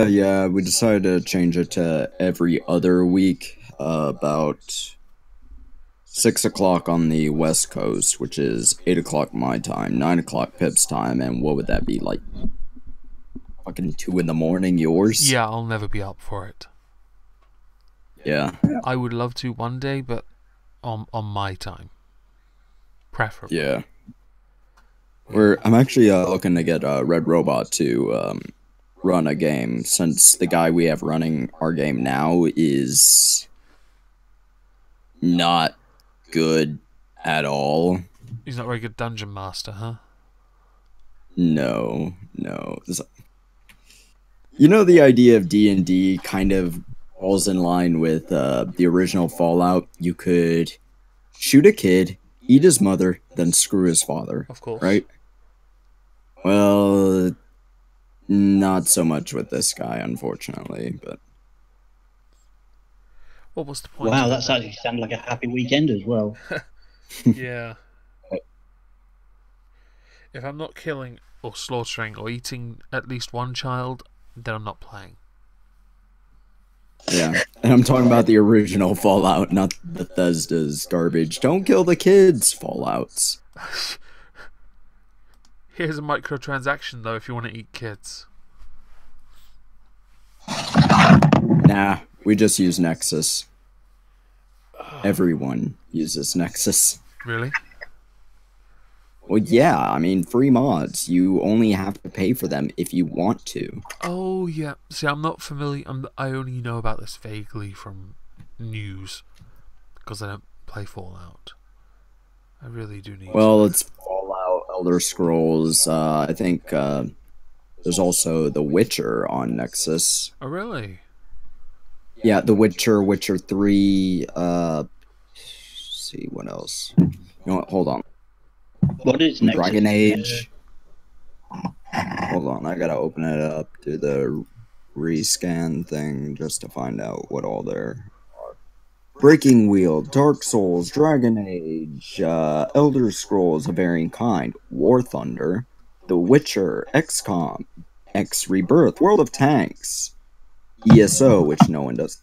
Yeah, we decided to change it to every other week, about 6 o'clock on the West Coast, which is 8 o'clock my time, 9 o'clock Pip's time, and what would that be, like fucking 2 in the morning yours? Yeah, I'll never be up for it. Yeah. I would love to one day, but on my time, preferably. Yeah. I'm actually looking to get Red Robot to run a game, since the guy we have running our game now is not good at all. He's not a very good dungeon master, huh? No, no. You know, the idea of D&D kind of falls in line with the original Fallout. You could shoot a kid, eat his mother, then screw his father. Of course. Right? Well, not so much with this guy, unfortunately, but... What was the point? Wow, that's actually sounded like a happy weekend as well. Yeah. If I'm not killing or slaughtering or eating at least one child, then I'm not playing. Yeah, and I'm talking about the original Fallout, not Bethesda's garbage. Don't kill the kids, Fallouts. Here's a microtransaction, though, if you want to eat kids. Nah, we just use Nexus. Everyone uses Nexus. Really? Well, yeah, I mean, free mods. You only have to pay for them if you want to. Oh, yeah. See, I'm not familiar. I only know about this vaguely from news, because I don't play Fallout. I really do need Well, it's Fallout, Elder Scrolls, I think there's also The Witcher on Nexus. Oh, really? Yeah, The Witcher, Witcher 3, let's see, what else? You know what, hold on. What is Nexus? Dragon Age. Hold on, I gotta open it up, do the rescan thing, just to find out what all there are. Breaking Wheel, Dark Souls, Dragon Age, Elder Scrolls of varying kind, War Thunder, The Witcher, XCOM, X Rebirth, World of Tanks, ESO, which no one does,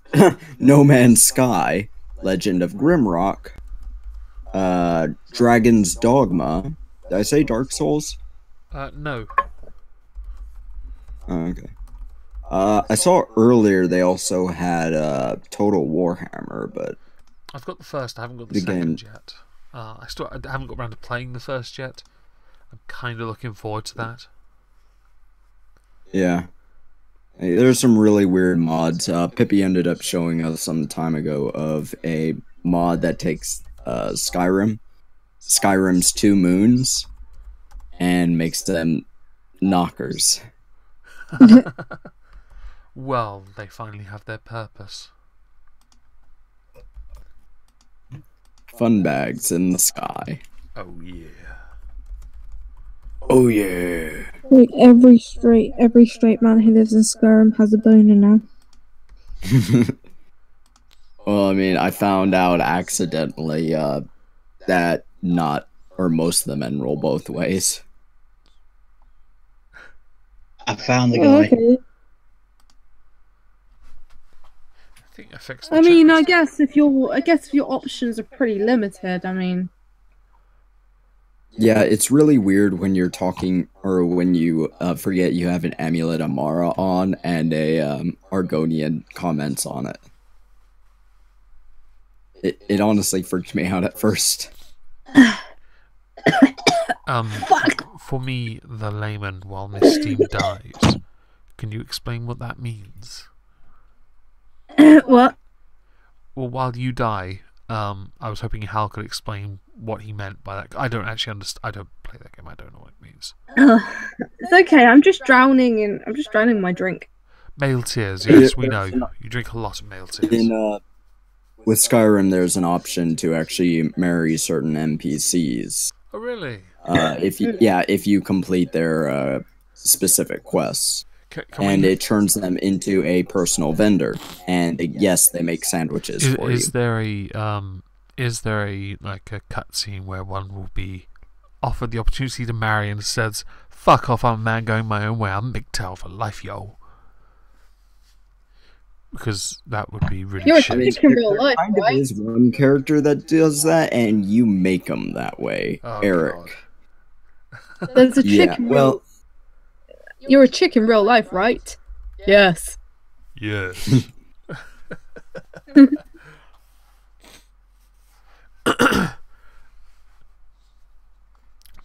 No Man's Sky, Legend of Grimrock, Dragon's Dogma. Did I say Dark Souls? No. Oh, okay. I saw earlier they also had Total Warhammer, but I've got the first, I haven't got the The second game- yet. I haven't got around to playing the first yet. I'm kind of looking forward to that. yeah. Hey, there's some really weird mods. Pippi ended up showing us some time ago of a mod that takes Skyrim's 2 moons, and makes them knockers. Well, they finally have their purpose. Fun bags in the sky. Oh, yeah. Oh yeah. Like every straight man who lives in Skyrim has a boner now. Well, I mean, I found out accidentally that most of the men roll both ways. I found the Oh, guy. okay. I think I fixed the I mean, chat. I guess if your options are pretty limited, I mean, Yeah, it's really weird when you're talking, or when you forget you have an amulet Amara on, and a Argonian comments on it. It honestly freaked me out at first. For me, the layman, while Miss Steam dies, can you explain what that means? what? Well, while you die, I was hoping Hal could explain what he meant by that. I don't actually understand. I don't play that game. I don't know what it means. It's okay. I'm just drowning in my drink. Male tears, yes, we know. You drink a lot of male tears. With Skyrim, there's an option to actually marry certain NPCs. Oh, really? If you complete their specific quests. And it turns them into a personal vendor, and yes, they make sandwiches for you. Is there a like a cutscene where one will be offered the opportunity to marry and says, "Fuck off, I'm a man going my own way. I'm MGTOW for life, yo." because that would be really You're a shit. chick in real life, Kind of right? is one character that does that, and you make him that way, Oh, Eric. God. There's a chick Yeah, in well, You're a chick in real life, right? Yes. Yes.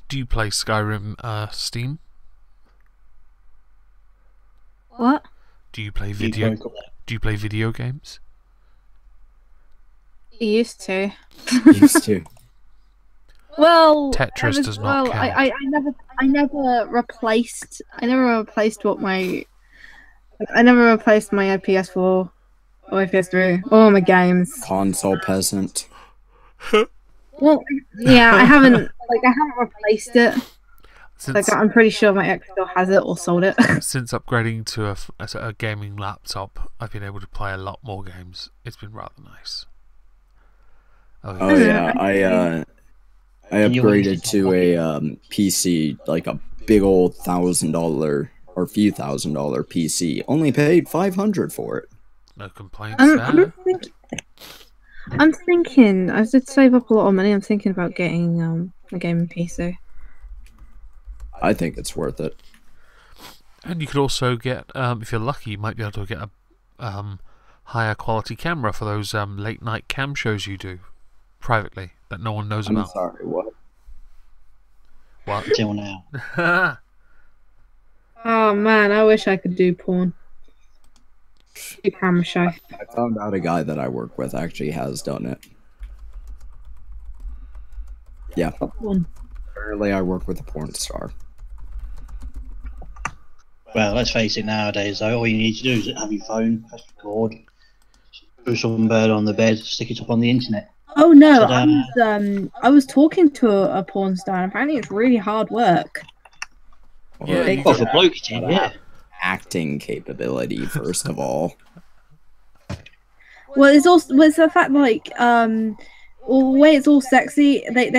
Do you play Skyrim Steam? What? Do you play You video? broke up there. Do you play video games? You used to. used to. Well, Tetris does not count. I never replaced what my, I never replaced my PS4 or my PS3 or my games. Console peasant. Well, yeah, I haven't replaced it. Since I'm pretty sure my ex still has it or sold it. since upgrading to a gaming laptop, I've been able to play a lot more games. It's been rather nice. Oh yeah, I Can you upgraded use to a PC, like a big old $1,000 or few $1,000 PC. Only paid $500 for it. No complaints I'm there. thinking, I did save up a lot of money. I'm thinking about getting a gaming PC. I think it's worth it. And you could also get, if you're lucky, you might be able to get a higher quality camera for those late night cam shows you do privately that no one knows I'm about. sorry, what? What? Till now. Oh man, I wish I could do porn. Do camera show. I found out a guy that I work with actually has done it. Yeah, Porn. apparently I work with a porn star. Well, let's face it, nowadays, though, all you need to do is have your phone, press record, put some bird on the bed, stick it up on the internet. Oh no, Ta-da. I was talking to a porn star, and apparently it's really hard work. Yeah, you Well, could- for bloke, it's in, yeah. Acting capability, first of all. Well, it's the fact well, the way it's all sexy, sometimes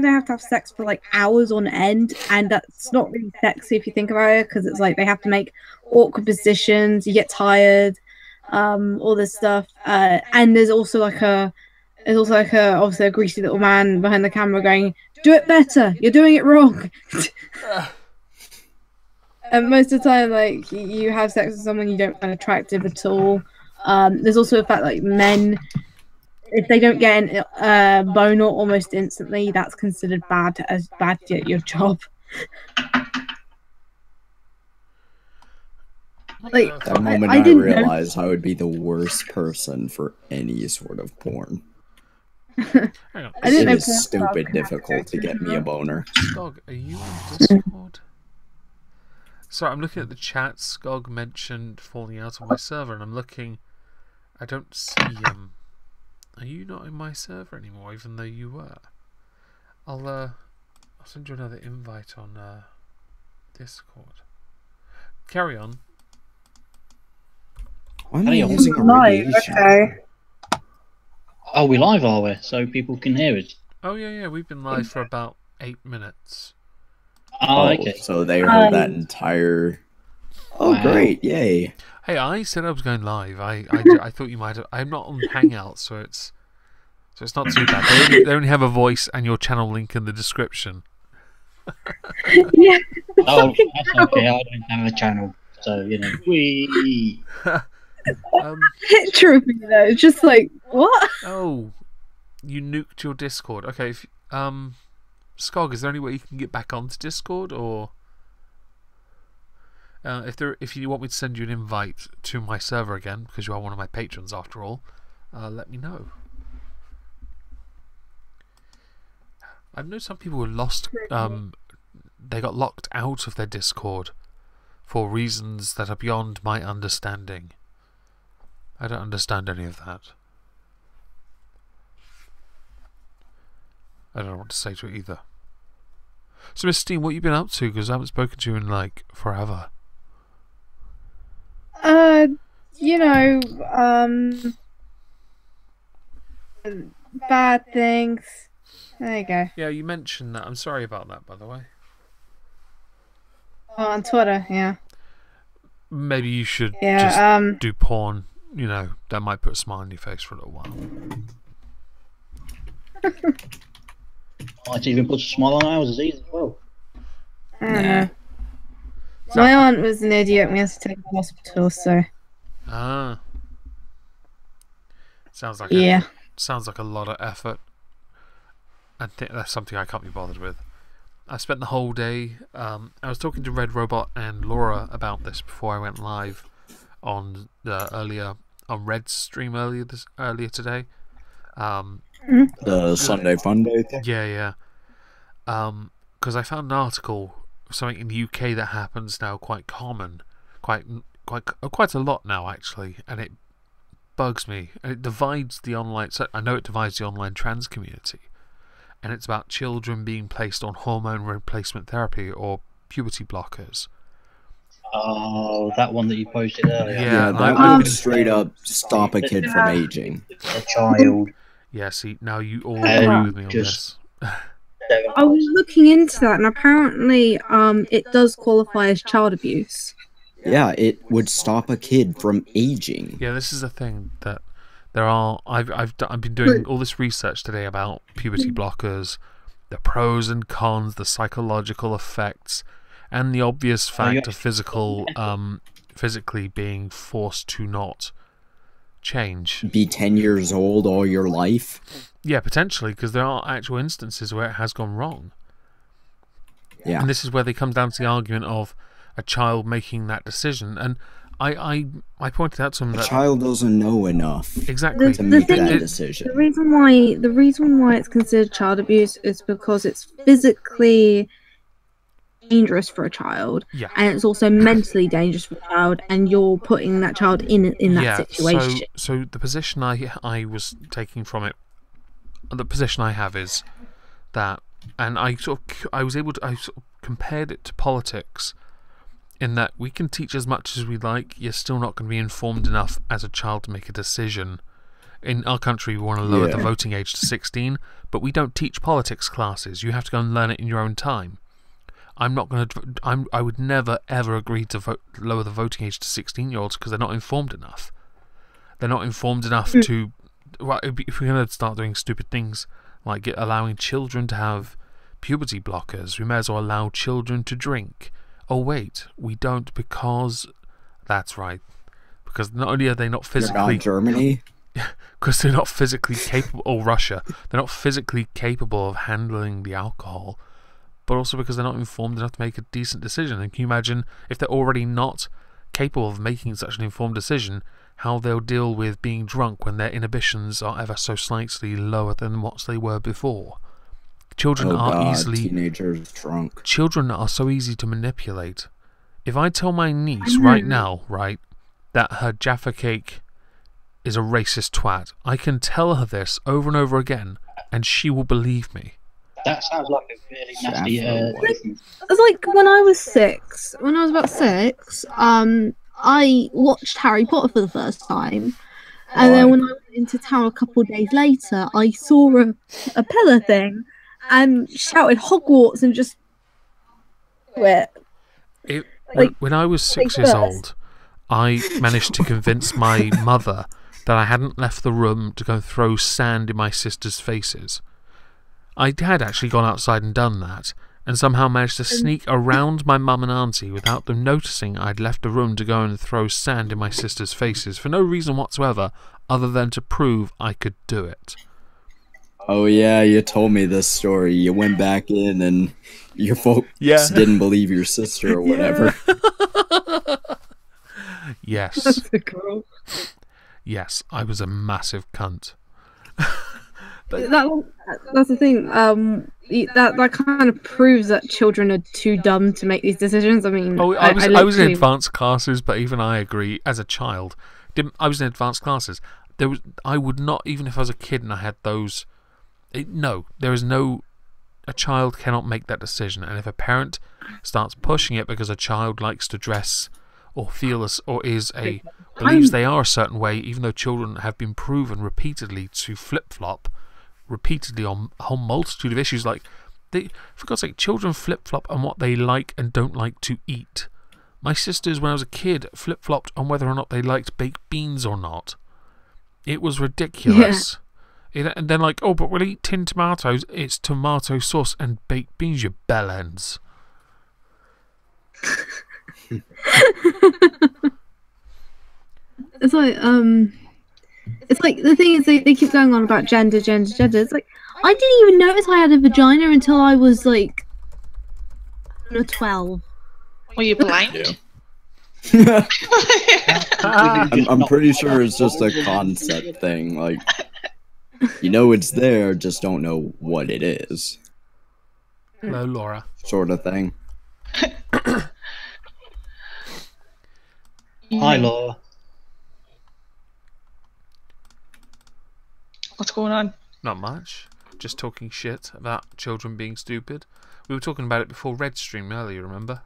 they have to have sex for like hours on end, and that's not really sexy if you think about it, because it's like they have to make awkward positions, you get tired, all this stuff, and there's also like obviously a greasy little man behind the camera going, "Do it better, you're doing it wrong." And most of the time, like you have sex with someone you don't find attractive at all. There's also the fact like men, if they don't get a boner almost instantly, that's considered bad at your job. Like The moment I I didn't know. realized I would be the worst person for any sort of porn. Hang on. I didn't It know is porn stars stupid could have difficult to get me a boner. Skog, are you on Discord? Sorry, I'm looking at the chat. Skog mentioned falling out of my server, and I'm looking. I don't see him. Are you not in my server anymore, even though you were? I'll send you another invite on Discord. Carry on. Why am I Hang on. using a Live, radiation? okay. Oh, we live, are we? So people can hear us. Oh yeah, we've been live for about 8 minutes. Oh, okay. So they heard that entire... Oh, Wow. great, yay. Hey, I said I was going live. I thought you might have. I'm not on Hangout, so it's not too bad. They only have a voice and your channel link in the description. Yeah. Oh, that's okay. I don't have a channel. So, you know, we... Picture of me though, it's just like what? Oh, you nuked your Discord. Okay, Skog, is there any way you can get back onto Discord, or if you want me to send you an invite to my server again, because you are one of my patrons after all, let me know. I've known some people who lost. They got locked out of their Discord for reasons that are beyond my understanding. I don't understand any of that. I don't know what to say to it either. So, Miss Steen, what have you been up to? Because I haven't spoken to you in like forever. You know, bad things. There you go. Yeah, you mentioned that. I'm sorry about that, by the way. Oh, on Twitter, yeah. Maybe you should Yeah, just do porn you know, that might put a smile on your face for a little while. Might even put a smile on ours as well. I don't know. My aunt was an idiot. We had to take her to the hospital, so Ah. Sounds like a lot of effort. I think that's something I can't be bothered with. I spent the whole day. I was talking to Red Robot and Laura about this before I went live on Red's stream earlier today. The Sunday Fun Day thing. Yeah. Because I found an article of something in the UK that happens now quite a lot now actually, and it bugs me, and it divides the online. So I know it divides the online trans community, and it's about children being placed on hormone replacement therapy or puberty blockers. Oh, that one that you posted earlier. Yeah, that would straight up stop a kid from aging. A child. Yeah, see, now you all agree with me on this. I was looking into that, and apparently, it does qualify as child abuse. Yeah, it would stop a kid from aging. Yeah, this is a thing that there are. I've been doing all this research today about puberty blockers, the pros and cons, the psychological effects, and the obvious fact of physically being forced to not change. Be 10 years old all your life? Yeah, potentially, because there are actual instances where it has gone wrong. Yeah. And this is where they come down to the argument of a child making that decision. And I pointed out to him that a child doesn't know enough exactly to make that decision. The reason why it's considered child abuse is because it's physically dangerous for a child, and it's also mentally dangerous for a child, and you're putting that child in that situation. So the position I was taking from it, the position I have is that, and I compared it to politics, in that we can teach as much as we like, you're still not going to be informed enough as a child to make a decision. In our country, we want to lower the voting age to 16, but we don't teach politics classes. You have to go and learn it in your own time. I would never ever agree to lower the voting age to 16-year-olds because they're not informed enough. They're not informed enough to. Well, if we're going to start doing stupid things like allowing children to have puberty blockers, we may as well allow children to drink. Oh wait, we don't, because that's right. Because not only are they not physically Germany, because they're not physically capable, or Russia, they're not physically capable of handling the alcohol, but also because they're not informed enough to make a decent decision. And can you imagine if they're already not capable of making such an informed decision, how they'll deal with being drunk when their inhibitions are ever so slightly lower than what they were before? Children are easily teenagers drunk. Children are so easy to manipulate. If I tell my niece right now, that her Jaffa Cake is a racist twat, I can tell her this over and over again, and she will believe me. That sounds like a really nasty. It's like when I was about six, I watched Harry Potter for the first time, and then when I went into town a couple of days later, I saw a pillar thing and shouted Hogwarts and just quit. When I was 6 years old, I managed to convince my mother that I hadn't left the room to go and throw sand in my sisters' faces. I had actually gone outside and done that, and somehow managed to sneak around my mum and auntie without them noticing I'd left the room to go and throw sand in my sisters' faces for no reason whatsoever other than to prove I could do it. Oh yeah, you told me this story. You went back in and your folks didn't believe your sister or whatever. Yes. That's a girl. Yes, I was a massive cunt. That's the thing. That kind of proves that children are too dumb to make these decisions. I mean, I was in advanced classes, but even I agree. As a child, I was in advanced classes. I would not, even if I was a kid and I had those. There is no. A child cannot make that decision, and if a parent starts pushing it because a child likes to dress or believes they are a certain way, even though children have been proven repeatedly to flip-flop repeatedly on a whole multitude of issues, like for God's sake, children flip-flop on what they like and don't like to eat. My sisters, when I was a kid, flip-flopped on whether or not they liked baked beans or not. It was ridiculous. And then like, oh, but we'll eat tinned tomatoes. It's tomato sauce and baked beans, you bellends. It's like the thing is they keep going on about gender. It's like I didn't even notice I had a vagina until I was like 12. Were you blind? I'm pretty sure it's just a concept thing. Like, you know it's there, just don't know what it is. Hello, Laura. Sort of thing. Hi, Laura. What's going on? Not much. Just talking shit about children being stupid. We were talking about it before Red Stream earlier, remember?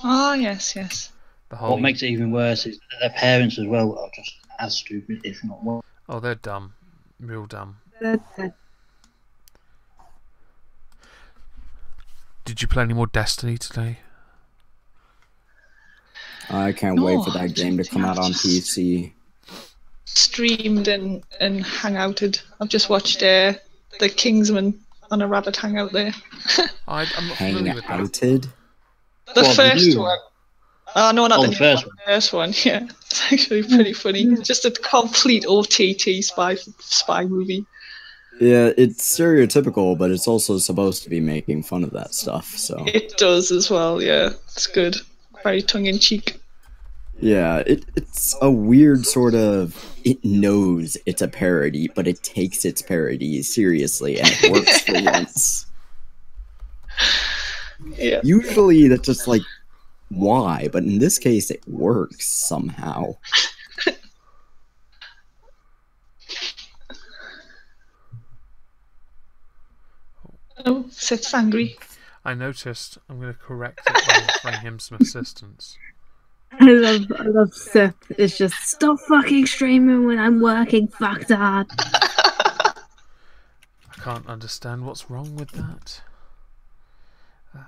Oh, yes, yes. The whole... What makes it even worse is that their parents as well are just as stupid, if not more. Oh, they're dumb. Real dumb. Did you play any more Destiny today? I can't wait for that game to come out on PC. Streamed and hangouted. I've just watched the Kingsman on a rabbit hangout there. I'm not familiar with that. Hangouted? The What, first you? one. Oh, no, not Oh, the the new first one. The first one, yeah. It's actually pretty funny. It's just a complete OTT spy movie. Yeah, it's stereotypical, but it's also supposed to be making fun of that stuff, so... It does as well, yeah. It's good. Very tongue-in-cheek. Yeah, it's a weird sort of... It knows it's a parody, but it takes its parody seriously, and it works for once. Yeah. Usually that's just like, why? But in this case, it works somehow. Oh, Seth's angry. I noticed. I'm going to correct it by offering him some assistance. I love Seth. It's just stop fucking streaming when I'm working. Fuck that. I can't understand what's wrong with that.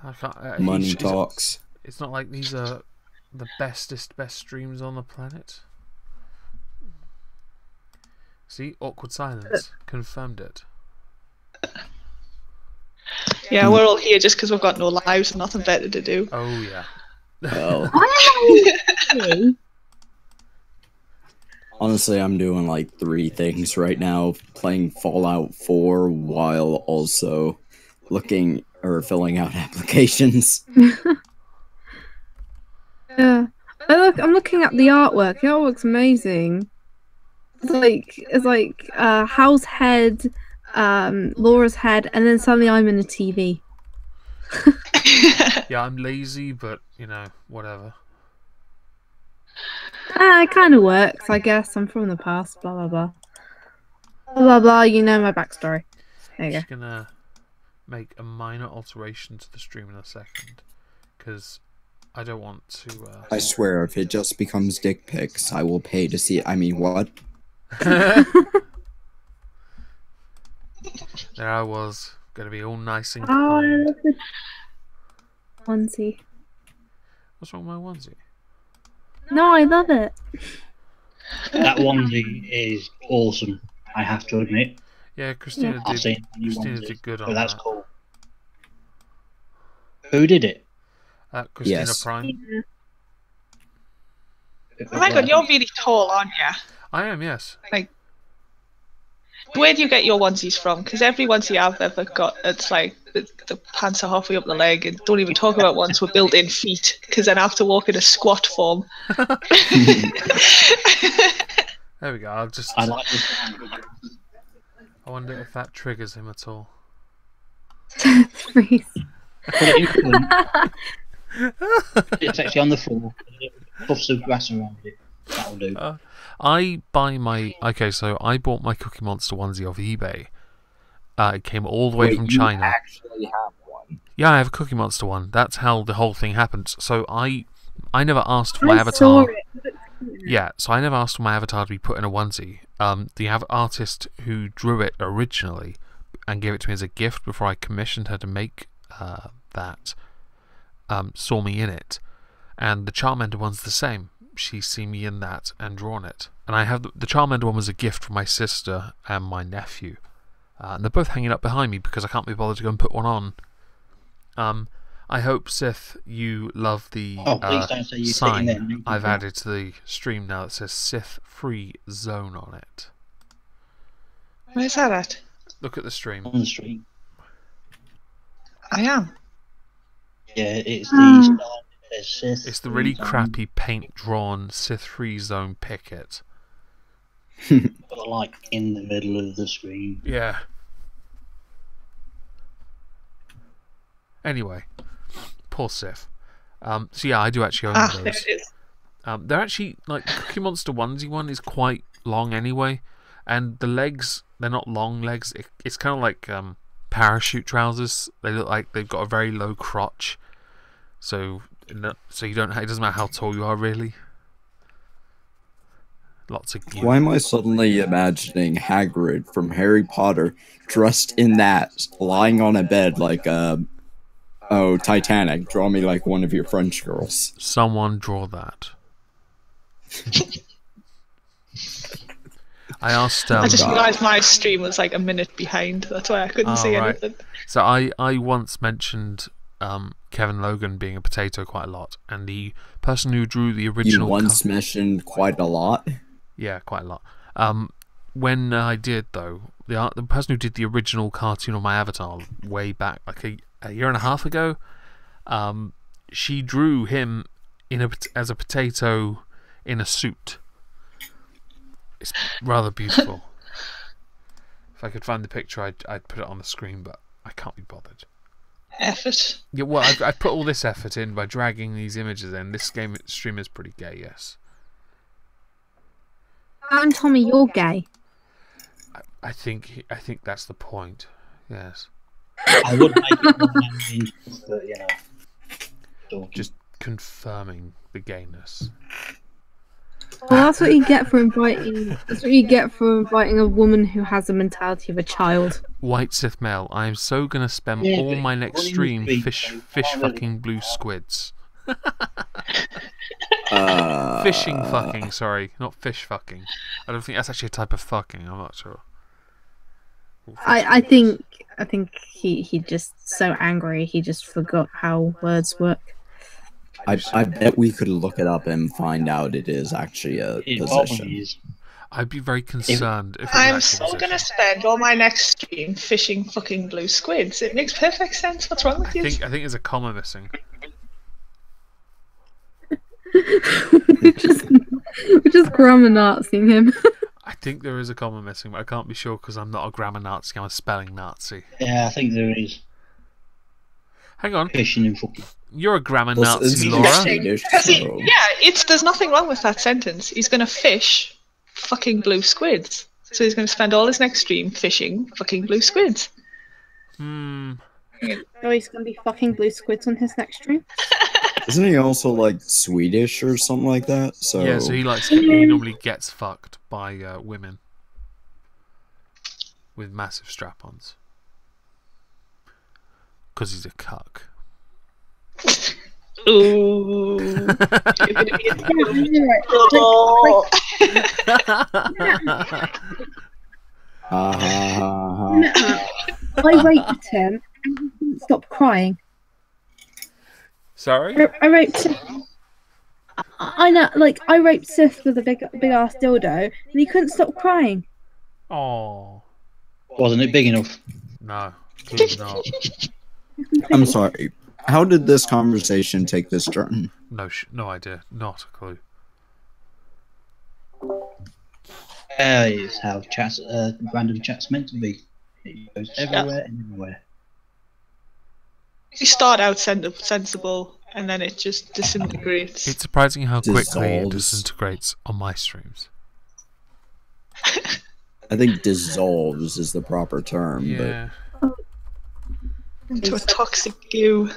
I can't. Money talks. It's not like these are the best streams on the planet. See, awkward silence confirmed it. Yeah, we're all here just because we've got no lives and nothing better to do. Oh yeah. Well, Hey. honestly, I'm doing like 3 things right now. Playing Fallout 4 while also looking or filling out applications. Yeah. I'm looking at the artwork. The artwork's amazing. It's like Hal's head, Laura's head, and then suddenly I'm in a TV. Yeah, I'm lazy, but you know, whatever. It kind of works, I guess. I'm from the past. Blah blah blah. Blah blah blah. You know my backstory. There you go. Just gonna make a minor alteration to the stream in a second, because I don't want to. I swear, if it just becomes dick pics, I will pay to see it. I mean, what? There I was, gonna be all nice and Oh, I kind. love the onesie. What's wrong with my onesie? No, I love it. That onesie is awesome, I have to admit. Yeah, Christina I've did. seen new Christina onesies, did good so on that's that. cool. Who did it? Christina Yes. Prime. Oh my god, you're really tall, aren't you? I am, yes. Where do you get your onesies from? Because every onesie I've ever got, it's like the pants are halfway up the leg, and don't even talk about ones with built-in feet, because then I have to walk in a squat form. There we go. I'll just. I like this. I wonder if that triggers him at all. Freeze. Put it in front. It's actually on the floor. Puffs of grass around it. That'll do. I buy my. Okay, so I bought my Cookie Monster onesie off eBay. It came all the way from China. You actually have one. Yeah, I have a Cookie Monster one. That's how the whole thing happened. So I never asked for my I avatar. saw it. Yeah, so I never asked for my avatar to be put in a onesie. The artist who drew it originally and gave it to me as a gift before I commissioned her to make that saw me in it. and the Charmander one's the same. She's seen me in that and drawn it. And I have the Charmander one was a gift from my sister and my nephew. And they're both hanging up behind me because I can't be bothered to go and put one on. I hope, Sith, you love the please don't say you're sitting there. sign I've added to the stream now that says Sith Free Zone on it. Where's that at? Look at the stream. On the street. I am. Yeah, it's the sign that says Sith. It's the really crappy paint-drawn Sith Free Zone picket. Like in the middle of the screen. Yeah. Anyway, poor Sif. So yeah, I do actually own There those. it is. They're actually, like, the Cookie Monster onesie one is quite long anyway, and the legs, they're not long legs. It's kind of like parachute trousers. They look like they've got a very low crotch, so you don't. It doesn't matter how tall you are, really. Lots of gear. Why am I suddenly imagining Hagrid from Harry Potter dressed in that, lying on a bed like Titanic, draw me like one of your French girls. Someone draw that. I asked. I just realised my stream was like a minute behind. That's why I couldn't see anything. So I once mentioned Kevin Logan being a potato quite a lot, and the person who drew the original. You once mentioned quite a lot. Yeah, quite a lot. When I did though, the person who did the original cartoon of my avatar way back, like a year and a half ago, she drew him as a potato in a suit. It's rather beautiful. If I could find the picture, I'd put it on the screen, but I can't be bothered. Effort. Yeah, well, I put all this effort in by dragging these images in. This stream is pretty gay, yes. And Tommy, you're gay. I think that's the point. Yes. I would make it more manly, but you know. Just confirming the gayness. Well, that's what you get for inviting. That's what you get for inviting a woman who has the mentality of a child. White Sith male. I am so gonna spend all my next stream fish fucking blue squids. Fishing fucking. Sorry, not fish fucking. I don't think that's actually a type of fucking. I'm not sure. I think he just so angry he just forgot how words work. I bet we could look it up and find out it is actually a position. I'd be very concerned if it was I'm actually so a position. going to spend all my next stream fishing fucking blue squids. It makes perfect sense. What's wrong with you? I think there's a comma missing. We're just grammar Nazing him. I think there is a comma missing, but I can't be sure because I'm not a grammar Nazi. I'm a spelling Nazi. Yeah, I think there is. Hang on, Fishing and fucking. you're a grammar Well, Nazi, it's Laura. Swedish, so- There's nothing wrong with that sentence. He's going to fish fucking blue squids. So he's going to spend all his next stream fishing fucking blue squids. Hmm. Oh, he's gonna be fucking blue squids on his next stream. Isn't he also like Swedish or something like that? So Yeah, so he normally gets fucked by women with massive strap-ons because he's a cuck. Ooh. I raped him and he didn't stop crying. Sorry? I raped him. I know, like, I raped Sif with a big ass dildo and he couldn't stop crying. Oh Wasn't it big enough? no, clearly not. I'm sorry. How did this conversation take this turn? No idea. Not a clue. It's how chats, random chat's meant to be. It goes everywhere and everywhere. You start out sensible, and then it just disintegrates. It's surprising how quickly it Dissolves. disintegrates on my streams. I think dissolves is the proper term, Yeah. Into a toxic goo.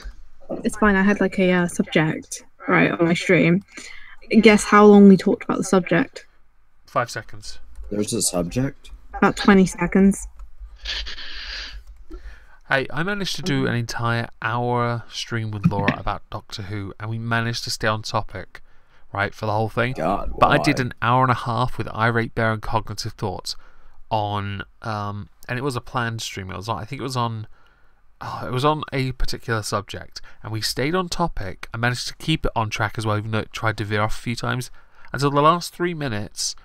It's fine, I had like a subject, right, on my stream. Guess how long we talked about the subject? 5 seconds. but there's a subject. About 20 seconds. Hey, I managed to do an entire hour stream with Laura about Doctor Who, and we managed to stay on topic, right, for the whole thing. God, But I why? did an hour and a half with Irate Bear and Cognitive Thoughts on, and it was a planned stream. It was on, I think it was on a particular subject, and we stayed on topic. I managed to keep it on track as well, even though it tried to veer off a few times, until the last 3 minutes,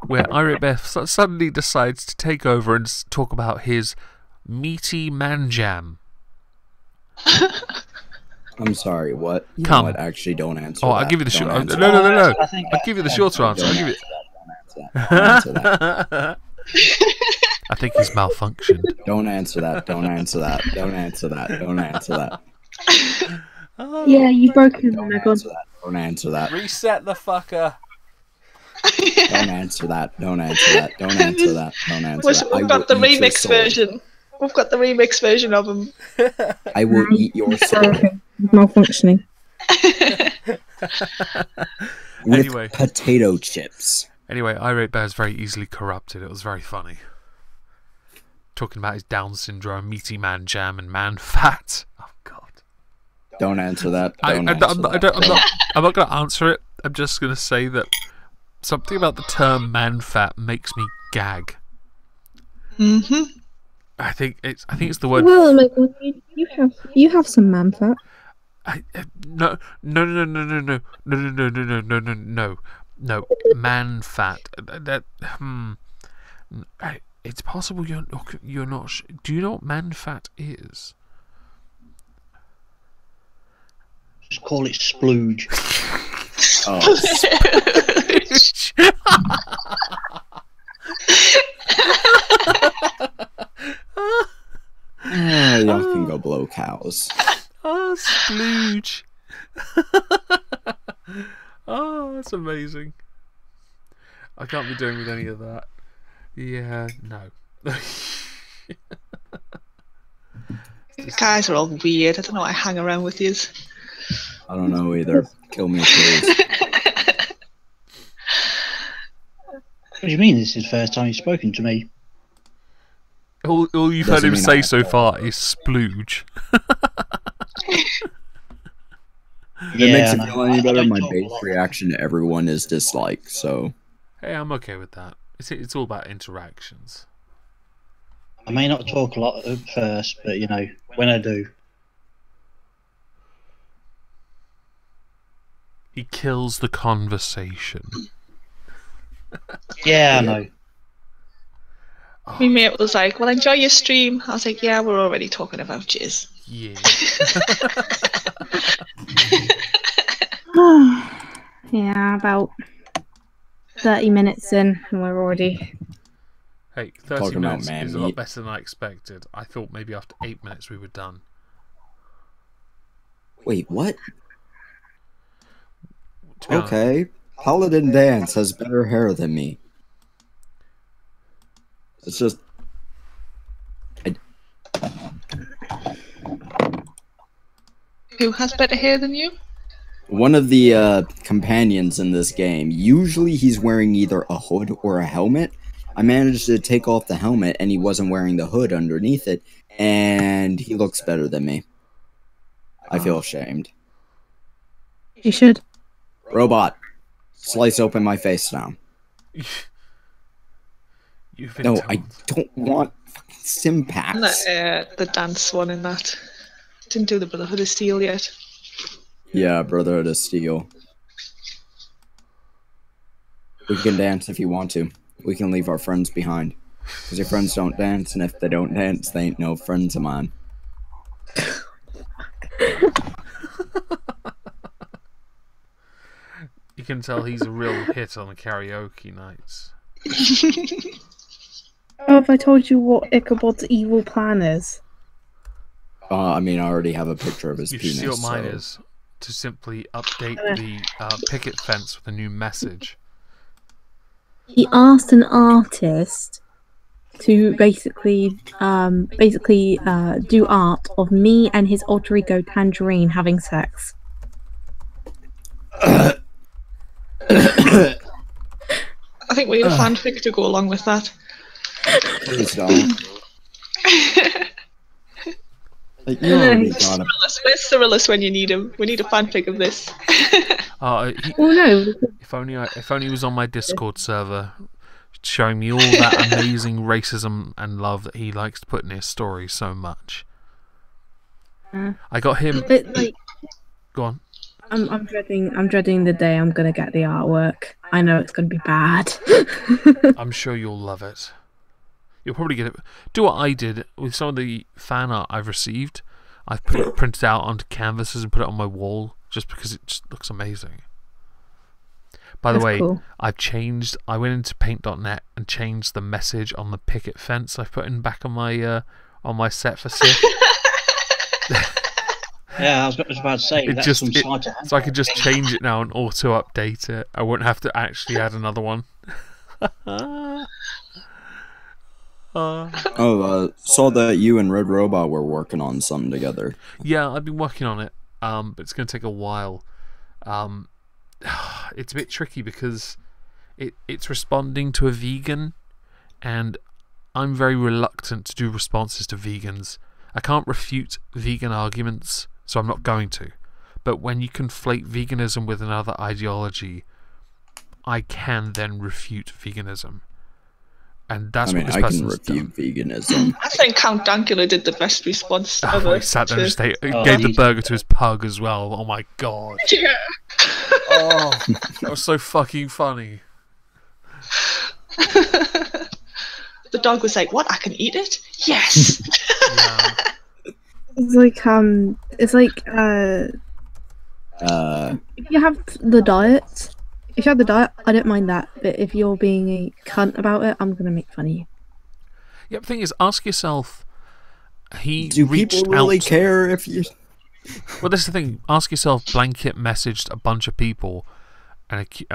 where Irate Bear suddenly decides to take over and talk about his meaty man jam. I'm sorry, what? You Come. know what? Actually, don't answer Oh, that. I'll give you the Don't short. answer No. I think I'll give you the shorter answer. I'll give you. Don't answer that. I think he's malfunctioned. Don't answer that. Don't answer that. Don't answer that. Don't answer that. Yeah, you've broken the Don't Megon. answer that. Don't answer that. Reset the fucker. Don't answer that. Don't answer that. Don't answer that. Don't answer that. We've got the remix version. We've got the remix version of him. I will eat your soul Malfunctioning. with Anyway. potato chips. Anyway, Irate Bear is very easily corrupted. It was very funny. Talking about his Down syndrome, meaty man jam, and man fat. Oh God. Don't answer that. I'm Don't not going to answer it. I'm just going to say that something about the term man fat makes me gag. Mm-hmm. I think it's the word. Well, Megon, you have some man fat. No, man fat. It's possible you're not. Do you know what man fat is? Just call it splooge. Oh, y'all can go blow cows. Oh, splooge. Oh, that's amazing. I can't be doing with any of that. Yeah, no. These guys are all weird. I don't know why I hang around with yous. I don't know either. Kill me, please. What do you mean this is the first time you've spoken to me? All you've heard Doesn't him mean say I- so far is splooge. If it makes I you know. feel any I better, don't my talk a base lot. reaction to everyone is dislike, so... Hey, I'm okay with that. It's all about interactions. I may not talk a lot at first, but you know, when I do. He kills the conversation. Yeah, I know. My mate was like, well, enjoy your stream. I was like, yeah, we're already talking about jizz. Yeah. Yeah, about 30 minutes in, and we're already. Hey, 30 Talking about minutes man is a lot meat. better than I expected. I thought maybe after 8 minutes we were done. Wait, what? To be honest, Okay. Paladin Dance has better hair than me. It's just... Who has better hair than you? One of the companions in this game, usually he's wearing either a hood or a helmet. I managed to take off the helmet and he wasn't wearing the hood underneath it, and he looks better than me. I feel ashamed. You should. Robot, slice open my face now. you've been No, told. I don't want fucking Simpacts. The dance one in that. Didn't do the Brotherhood of Steel yet. Yeah, Brotherhood of Steel. We can dance if you want to. We can leave our friends behind. Because your friends don't dance, and if they don't dance, they ain't no friends of mine. You can tell he's a real hit on the karaoke nights. Oh, have I told you what Ichabod's evil plan is? I mean, I already have a picture of his You penis. should see what mine so- is. To simply update the picket fence with a new message. He asked an artist to basically do art of me and his alter ego Tangerine having sex. I think we need a fanfic to go along with that. Please don't. Like, you already got him. Where's Cyrillus when you need him? We need a fanfic of this. Well, no. If only he was on my Discord server, showing me all that amazing racism and love that he likes to put in his story so much. I got him. But like, Go on. I'm dreading the day I'm gonna get the artwork. I know it's gonna be bad. I'm sure you'll love it. You'll probably get it. Do what I did with some of the fan art I've received. I've put it printed out onto canvases and put it on my wall just because it just looks amazing. By the way, cool. I went into paint.net and changed the message on the picket fence I've put in back on my set for Sif. Yeah, I was about to say, that's some side to hand. So I could just change it now and auto-update it. I won't have to actually add another one. Saw that you and Red Robot were working on something together. Yeah, I've been working on it, but it's going to take a while. It's a bit tricky because it's responding to a vegan, and I'm very reluctant to do responses to vegans. I can't refute vegan arguments, so I'm not going to. But when you conflate veganism with another ideology, I can then refute veganism. And that's what this person's can refute veganism. I think Count Dankula did the best response ever. He sat there and gave the burger to his pug as well. Oh my god. Yeah. Oh, that was so fucking funny. The dog was like, "What? I can eat it? Yes." Yeah. It's like if you have the diet, I don't mind that. But if you're being a cunt about it, I'm gonna make fun of you. Yeah, the thing is, ask yourself. Do people really care if you? Well, that's the thing. Ask yourself. Blanket messaged a bunch of people, and accused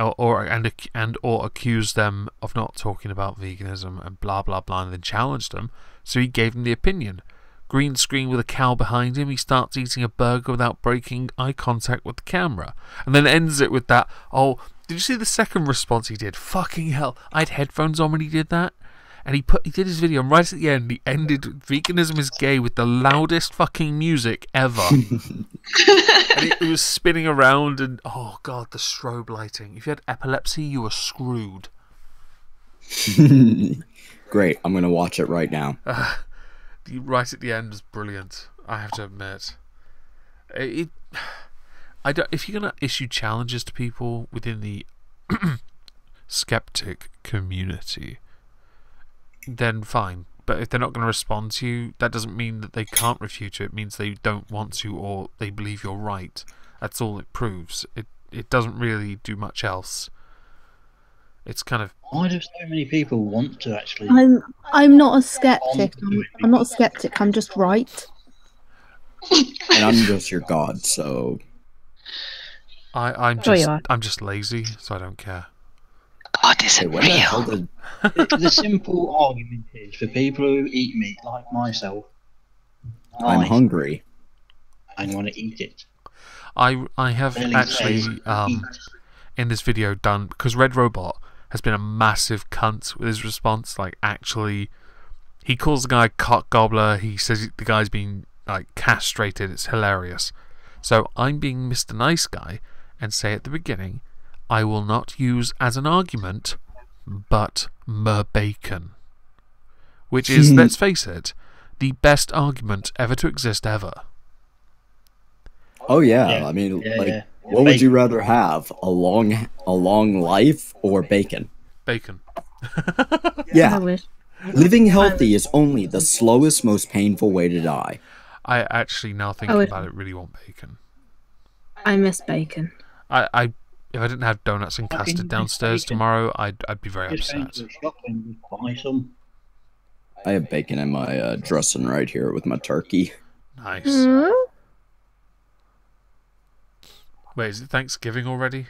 them of not talking about veganism and blah blah blah, and then challenged them. So he gave them the opinion. Green screen with a cow behind him. He starts eating a burger without breaking eye contact with the camera, and then ends it with that. Oh, did you see the second response he did? Fucking hell! I had headphones on when he did that. And he did his video, and right at the end, he ended "Veganism is gay" with the loudest fucking music ever. And it was spinning around, and oh god, the strobe lighting. If you had epilepsy, you were screwed. Great, I'm gonna watch it right now. Right at the end was brilliant. I have to admit. If you're gonna issue challenges to people within the skeptic community, then fine. But if they're not going to respond to you, that doesn't mean that they can't refute you. It means they don't want to, or they believe you're right. That's all it proves. It doesn't really do much else. It's kind of. Why do so many people want to actually? I'm not a skeptic. I'm not a skeptic. I'm just right. And I'm just your god, so. I'm just lazy, so I don't care. God isn't real. The simple argument is for people who eat meat like myself. I'm hungry. I want to eat it. I have actually in this video done, because Red Robot has been a massive cunt with his response. Like, actually, he calls the guy cock gobbler. He says the guy's been like castrated. It's hilarious. So I'm being Mr. Nice Guy and say at the beginning, I will not use as an argument, but bacon, which is, let's face it, the best argument ever to exist ever. Oh yeah, I mean, what would you rather have? A long life or bacon? Bacon. Yeah. Living healthy is only the slowest, most painful way to die. I actually, now thinking about it, really want bacon. I miss bacon. If I didn't have donuts and custard downstairs tomorrow, I'd be very upset. I have bacon in my dressing right here with my turkey. Nice. Mm? Wait, is it Thanksgiving already?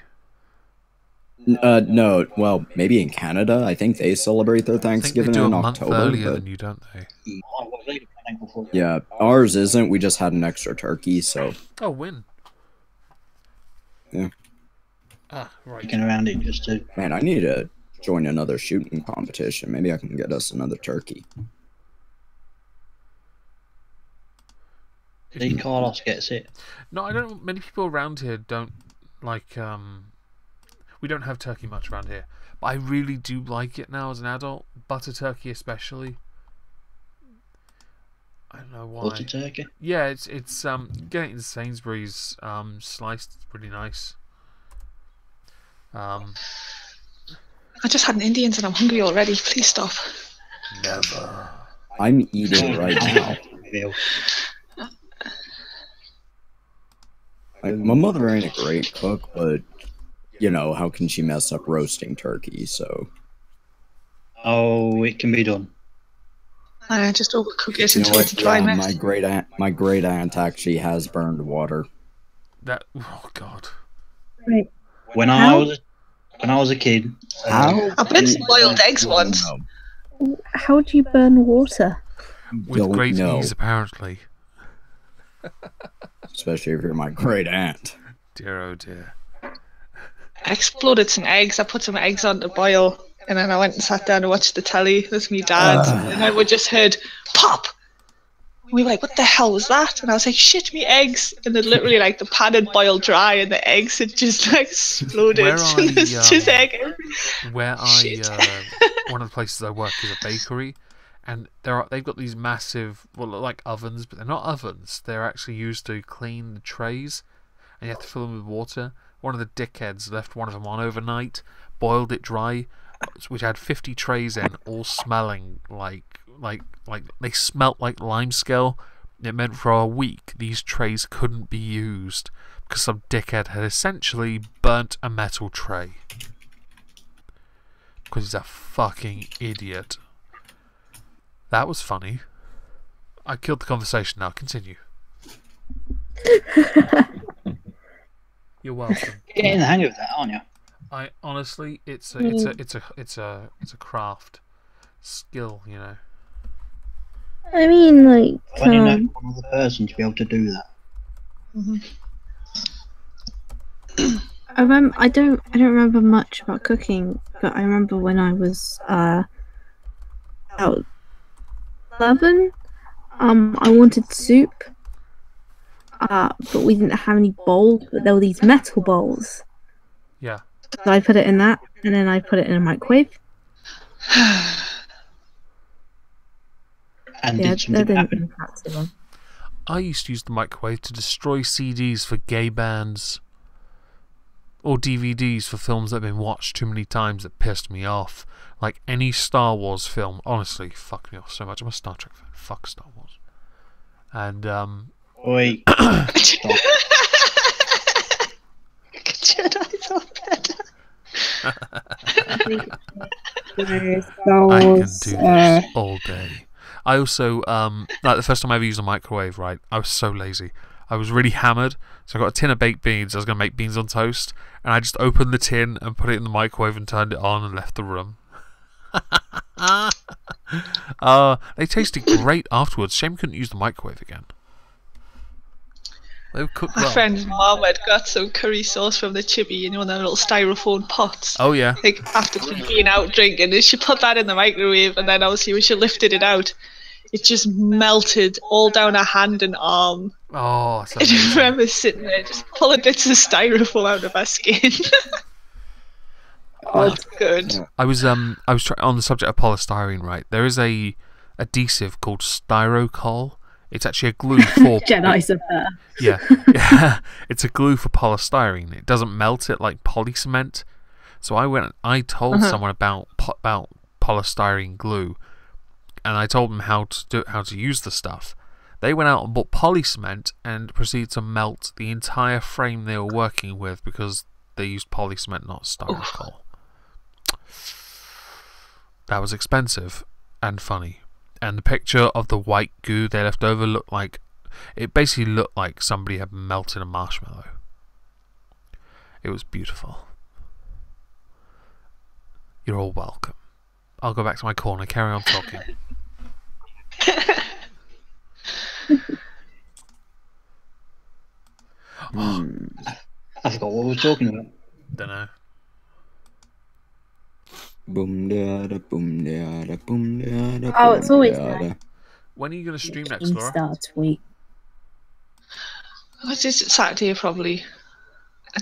No. Well, maybe in Canada. I think they celebrate their Thanksgiving in October. I think they do a month earlier than you, don't they? Yeah, ours isn't. We just had an extra turkey, so. Oh, win. Yeah. Ah, right. Looking around it just to. Man, I need to join another shooting competition. Maybe I can get us another turkey. See, Carlos gets it. No, I don't. Many people around here don't like. We don't have turkey much around here, but I really do like it now as an adult. Butter turkey, especially. I don't know why. Butter turkey. Yeah, it's getting it in Sainsbury's sliced. It's pretty nice. I just had an Indians and I'm hungry already. Please stop. Never. I'm eating right now. My mother ain't a great cook, but you know, how can she mess up roasting turkey? So. Oh, it can be done. I just overcook it You know until it's what? a dry Yeah, mess. my great aunt actually has burned water. Oh God. Right. When I was a kid, How? I burnt some boiled eggs once. How do you burn water? With Don't great know. ease, apparently. Especially if you're my great aunt. Dear oh dear. I exploded some eggs. I put some eggs on to boil, and then I went and sat down and watched the telly with me dad, and then we just heard pop. We were like, "What the hell was that?" And I was like, "Shit, me eggs!" And then literally, like, the pan had boiled dry, and the eggs had just like exploded. Where I, There's just egg. Shit. One of the places I work is a bakery, and they've got these massive, well, like ovens, but they're not ovens. They're actually used to clean the trays, and you have to fill them with water. One of the dickheads left one of them on overnight, boiled it dry, which had 50 trays in, all smelling like they smelt like limescale. It meant for a week these trays couldn't be used because some dickhead had essentially burnt a metal tray. Because he's a fucking idiot. That was funny. I killed the conversation now. Continue. You're welcome. getting the hang of that, aren't you? I honestly, it's a craft skill, you know. I mean, like, When you know one other person to be able to do that. I don't remember much about cooking, but I remember when I was about 11, I wanted soup, but we didn't have any bowls, but there were these metal bowls. Yeah. So I put it in that, and then I put it in a microwave. And Yeah, did something that happen? didn't impact too long. I used to use the microwave to destroy CDs for gay bands or DVDs for films that have been watched too many times that pissed me off. Like any Star Wars film, honestly, fucked me off so much. I'm a Star Trek fan. Fuck Star Wars. And Oi. Stop. Jedi's are better. I can do this all day. I also, like the first time I ever used a microwave, right, I was so lazy. I was really hammered, so I got a tin of baked beans. I was going to make beans on toast, and I just opened the tin and put it in the microwave and turned it on and left the room. They tasted great afterwards. Shame we couldn't use the microwave again. They were cooked My well. friend's mum had got some curry sauce from the chippy, you know, in their little styrofoam pots. Oh, yeah. Like, after she'd been out drinking, and she put that in the microwave, and then obviously when she lifted it out, it just melted all down her hand and arm. Oh, I just remember sitting there just pulling bits of styrofoam out of her skin. Oh, it's good. I was on the subject of polystyrene, right? There is a adhesive called Styrocol. It's actually a glue for Jedi's are better. yeah. It's a glue for polystyrene. It doesn't melt it like polycement. So I told someone about polystyrene glue, and I told them how to use the stuff. They went out and bought polycement and proceeded to melt the entire frame they were working with because they used polycement, not Styrocol. That was expensive and funny. And the picture of the white goo they left over basically looked like somebody had melted a marshmallow. It was beautiful. You're all welcome. I'll go back to my corner, carry on talking. I forgot what we were talking about. Dunno. Boom da da boom da da boom da da. Oh, it's always da. When are you going to stream next, Laura? Star tweet. It's just Saturday probably. I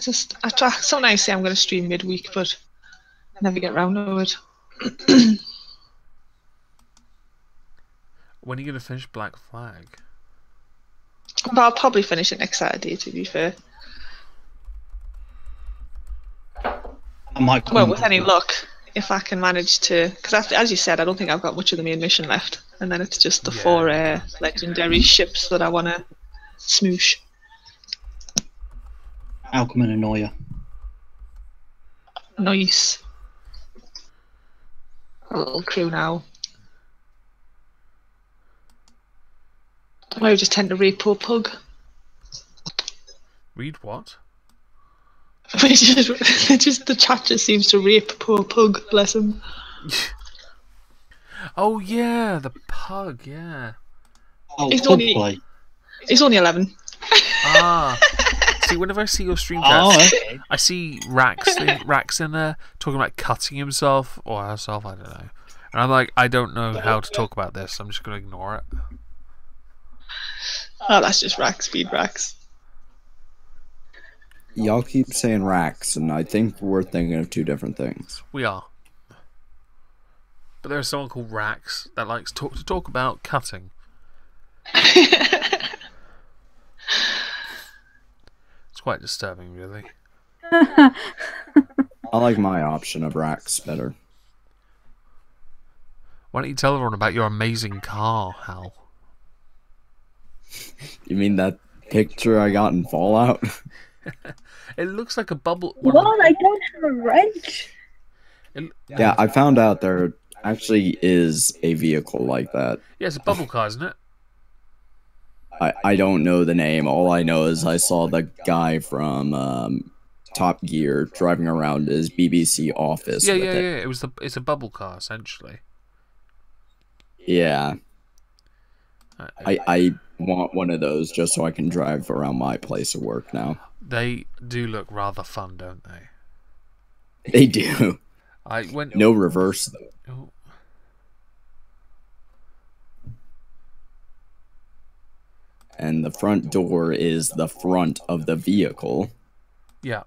try sometimes say I'm going to stream midweek, but I never get round to it. When are you going to finish Black Flag? But I'll probably finish it next Saturday, to be fair. I might Well, with any luck, if I can manage to, because as you said, I don't think I've got much of the main mission left, and then it's just the 4 legendary ships that I want to smoosh. I'll come and annoy you. Nice. A little crew now. I just tend to rape poor pug. Read what? Just the chat just seems to rape poor pug, bless him. Oh yeah, the pug, yeah. Oh, He's pub only- play. He's only 11. Ah. See, whenever I see your stream Oh, chats, okay. I see Rax in there talking about cutting himself or herself, I don't know. And I'm like, I don't know how to talk about this, I'm just going to ignore it. Oh, that's just Rax, speed Rax. Y'all keep saying racks, and I think we're thinking of two different things. We are. But there's someone called Rax that likes to talk about cutting. It's quite disturbing, really. I like my option of racks better. Why don't you tell everyone about your amazing car, Hal? You mean that picture I got in Fallout? It looks like a bubble. What? I don't have a wrench. Yeah, I found out there actually is a vehicle like that. Yeah, it's a bubble car, isn't it? I don't know the name. All I know is I saw the guy from Top Gear driving around his BBC office. Yeah. with it. It's a bubble car, essentially. Yeah. I want one of those just so I can drive around my place of work now. They do look rather fun, don't they? They do. I went. No reverse though. Oh. And the front door is the front of the vehicle. Yeah.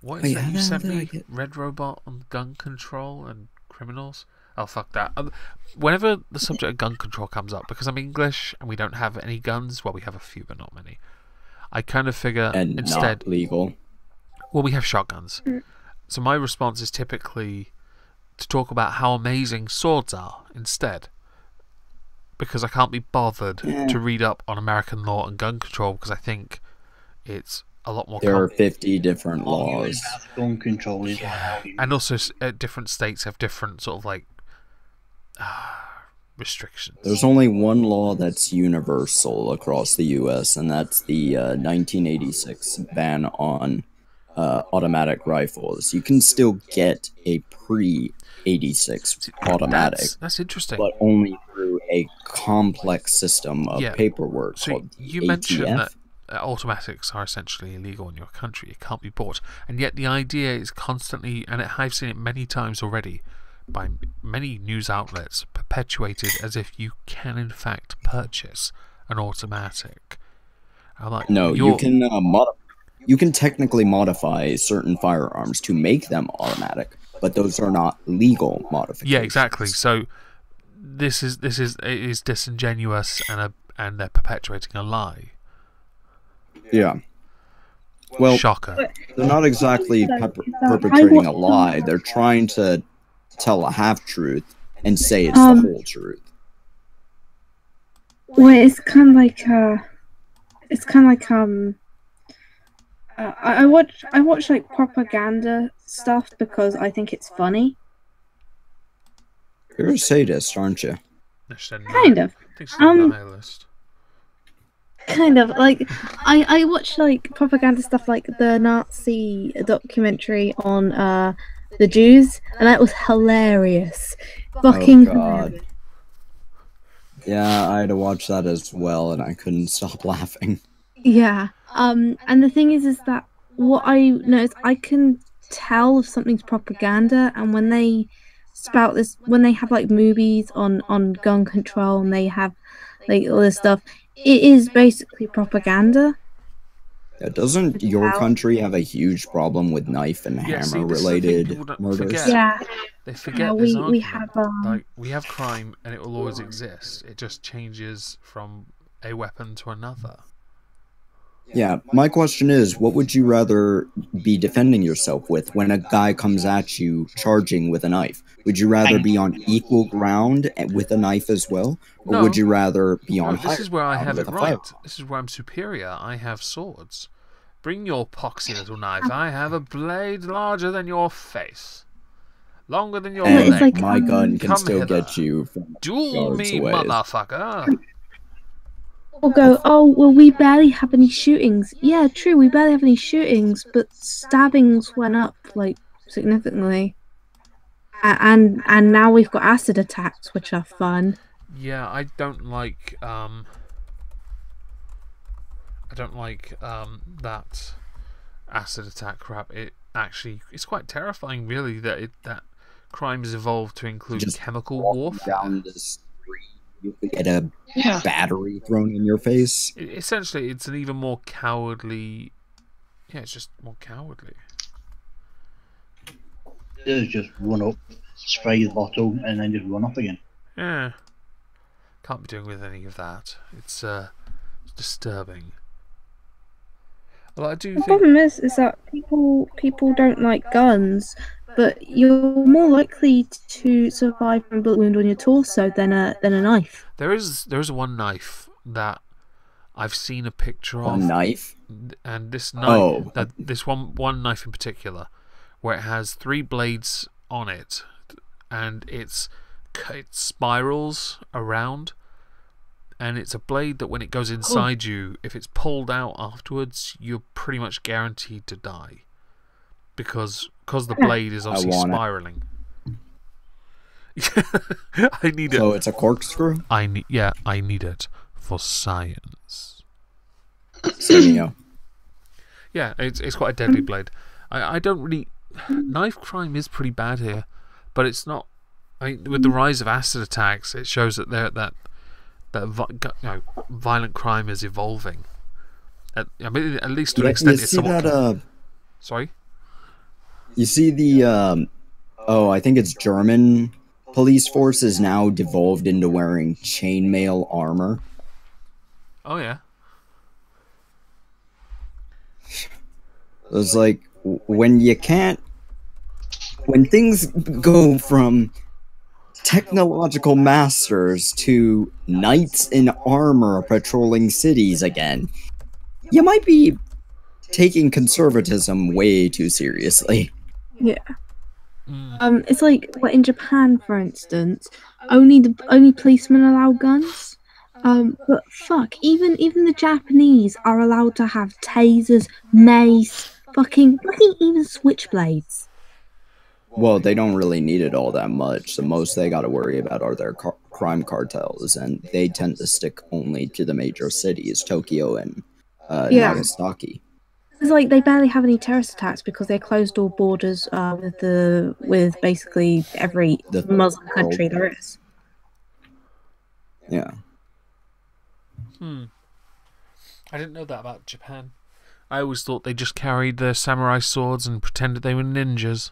What is Wait, that how you the hell sent did I me? get- Red Robot on gun control and criminals? Oh, fuck that. Whenever the subject of gun control comes up, because I'm English and we don't have any guns, well, we have a few, but not many, I kind of figure And instead... not legal. Well, we have shotguns. So my response is typically to talk about how amazing swords are instead. Because I can't be bothered to read up on American law and gun control because I think it's a lot more There are 50 different laws. Gun control is and also different states have different sort of like restrictions. There's only one law that's universal across the U.S., and that's the 1986 ban on automatic rifles. You can still get a pre-86 automatic, That's interesting. but only through a complex system of paperwork So called you ATF. mentioned that automatics are essentially illegal in your country. It can't be bought. And yet the idea is constantly, and I've seen it many times already, by many news outlets, perpetuated as if you can in fact purchase an automatic. I'm like, No, you can you can technically modify certain firearms to make them automatic, but those are not legal modifications. Yeah, exactly. So this is disingenuous and they're perpetuating a lie. Yeah. Well, Shocker. they're not exactly perpetrating a lie. They're trying to tell a half-truth and say it's the whole truth. Well, it's kind of like I watch like propaganda stuff because I think it's funny. You're a sadist, aren't you? Kind of. I think she's a nihilist. Kind of like I watch like propaganda stuff like the Nazi documentary on the Jews, and that was hilarious. Fucking Oh, God. Yeah, I had to watch that as well, and I couldn't stop laughing. Yeah. And the thing is that what I notice, I can tell if something's propaganda, and when they spout this when they have like movies on gun control and they have like all this stuff. It is basically propaganda. Doesn't your country have a huge problem with knife and Yeah, see, hammer this is the thing related people don't murders? forget. Yeah, They forget yeah, this we argument. have Like, we have crime and it will always exist. It just changes from a weapon to another. Yeah, my question is, what would you rather be defending yourself with when a guy comes at you charging with a knife? Would you rather be on equal ground with a knife as well? Or No. would you rather be on No, this higher is where I ground have with it a right. firearm? This is where I'm superior. I have swords. Bring your poxy little knife. I have a blade larger than your face. Longer than your Hey, it's leg. like, my gun can come still hither. get you from Duel yards me, away. motherfucker. or go, oh, well, we barely have any shootings. Yeah, true, we barely have any shootings, but stabbings went up, like, significantly. And now we've got acid attacks, which are fun. Yeah, I don't like that acid attack crap. It's quite terrifying, really, that crime has evolved to include Just chemical walking warfare. down the street, you could get a Yeah. battery thrown in your face. Essentially, it's an even more cowardly. Yeah, it's just more cowardly. Just run up, spray the bottle, and then just run off again. Yeah, can't be doing with any of that. It's disturbing. Well, I do The think. problem is that people don't like guns, but you're more likely to survive from a bullet wound on your torso than a knife. There is one knife that I've seen a picture A of, knife? and this knife, Oh. this one knife in particular, where it has 3 blades on it, and it spirals around, and it's a blade that when it goes inside you, if it's pulled out afterwards, you're pretty much guaranteed to die, because the blade is obviously want it. spiraling. I need it. So it's a corkscrew? I need it for science. Samio. Yeah, it's quite a deadly blade. I don't really. Knife crime is pretty bad here, but it's not. I mean, with the rise of acid attacks, it shows that violent crime is evolving. At least to an extent, it's somewhat. Sorry. You see the I think it's German police force is now devolved into wearing chainmail armor. Oh yeah. It's like when things go from technological masters to knights in armor patrolling cities again, you might be taking conservatism way too seriously. Yeah. It's like in Japan, for instance, only policemen allow guns. But fuck, even the Japanese are allowed to have tasers, mace, fucking even switchblades. Well, they don't really need it all that much. The most they got to worry about are their crime cartels, and they tend to stick only to the major cities, Tokyo and Nagasaki. It's like they barely have any terrorist attacks because they closed all borders with basically every Muslim country there is. Yeah. I didn't know that about Japan. I always thought they just carried their samurai swords and pretended they were ninjas.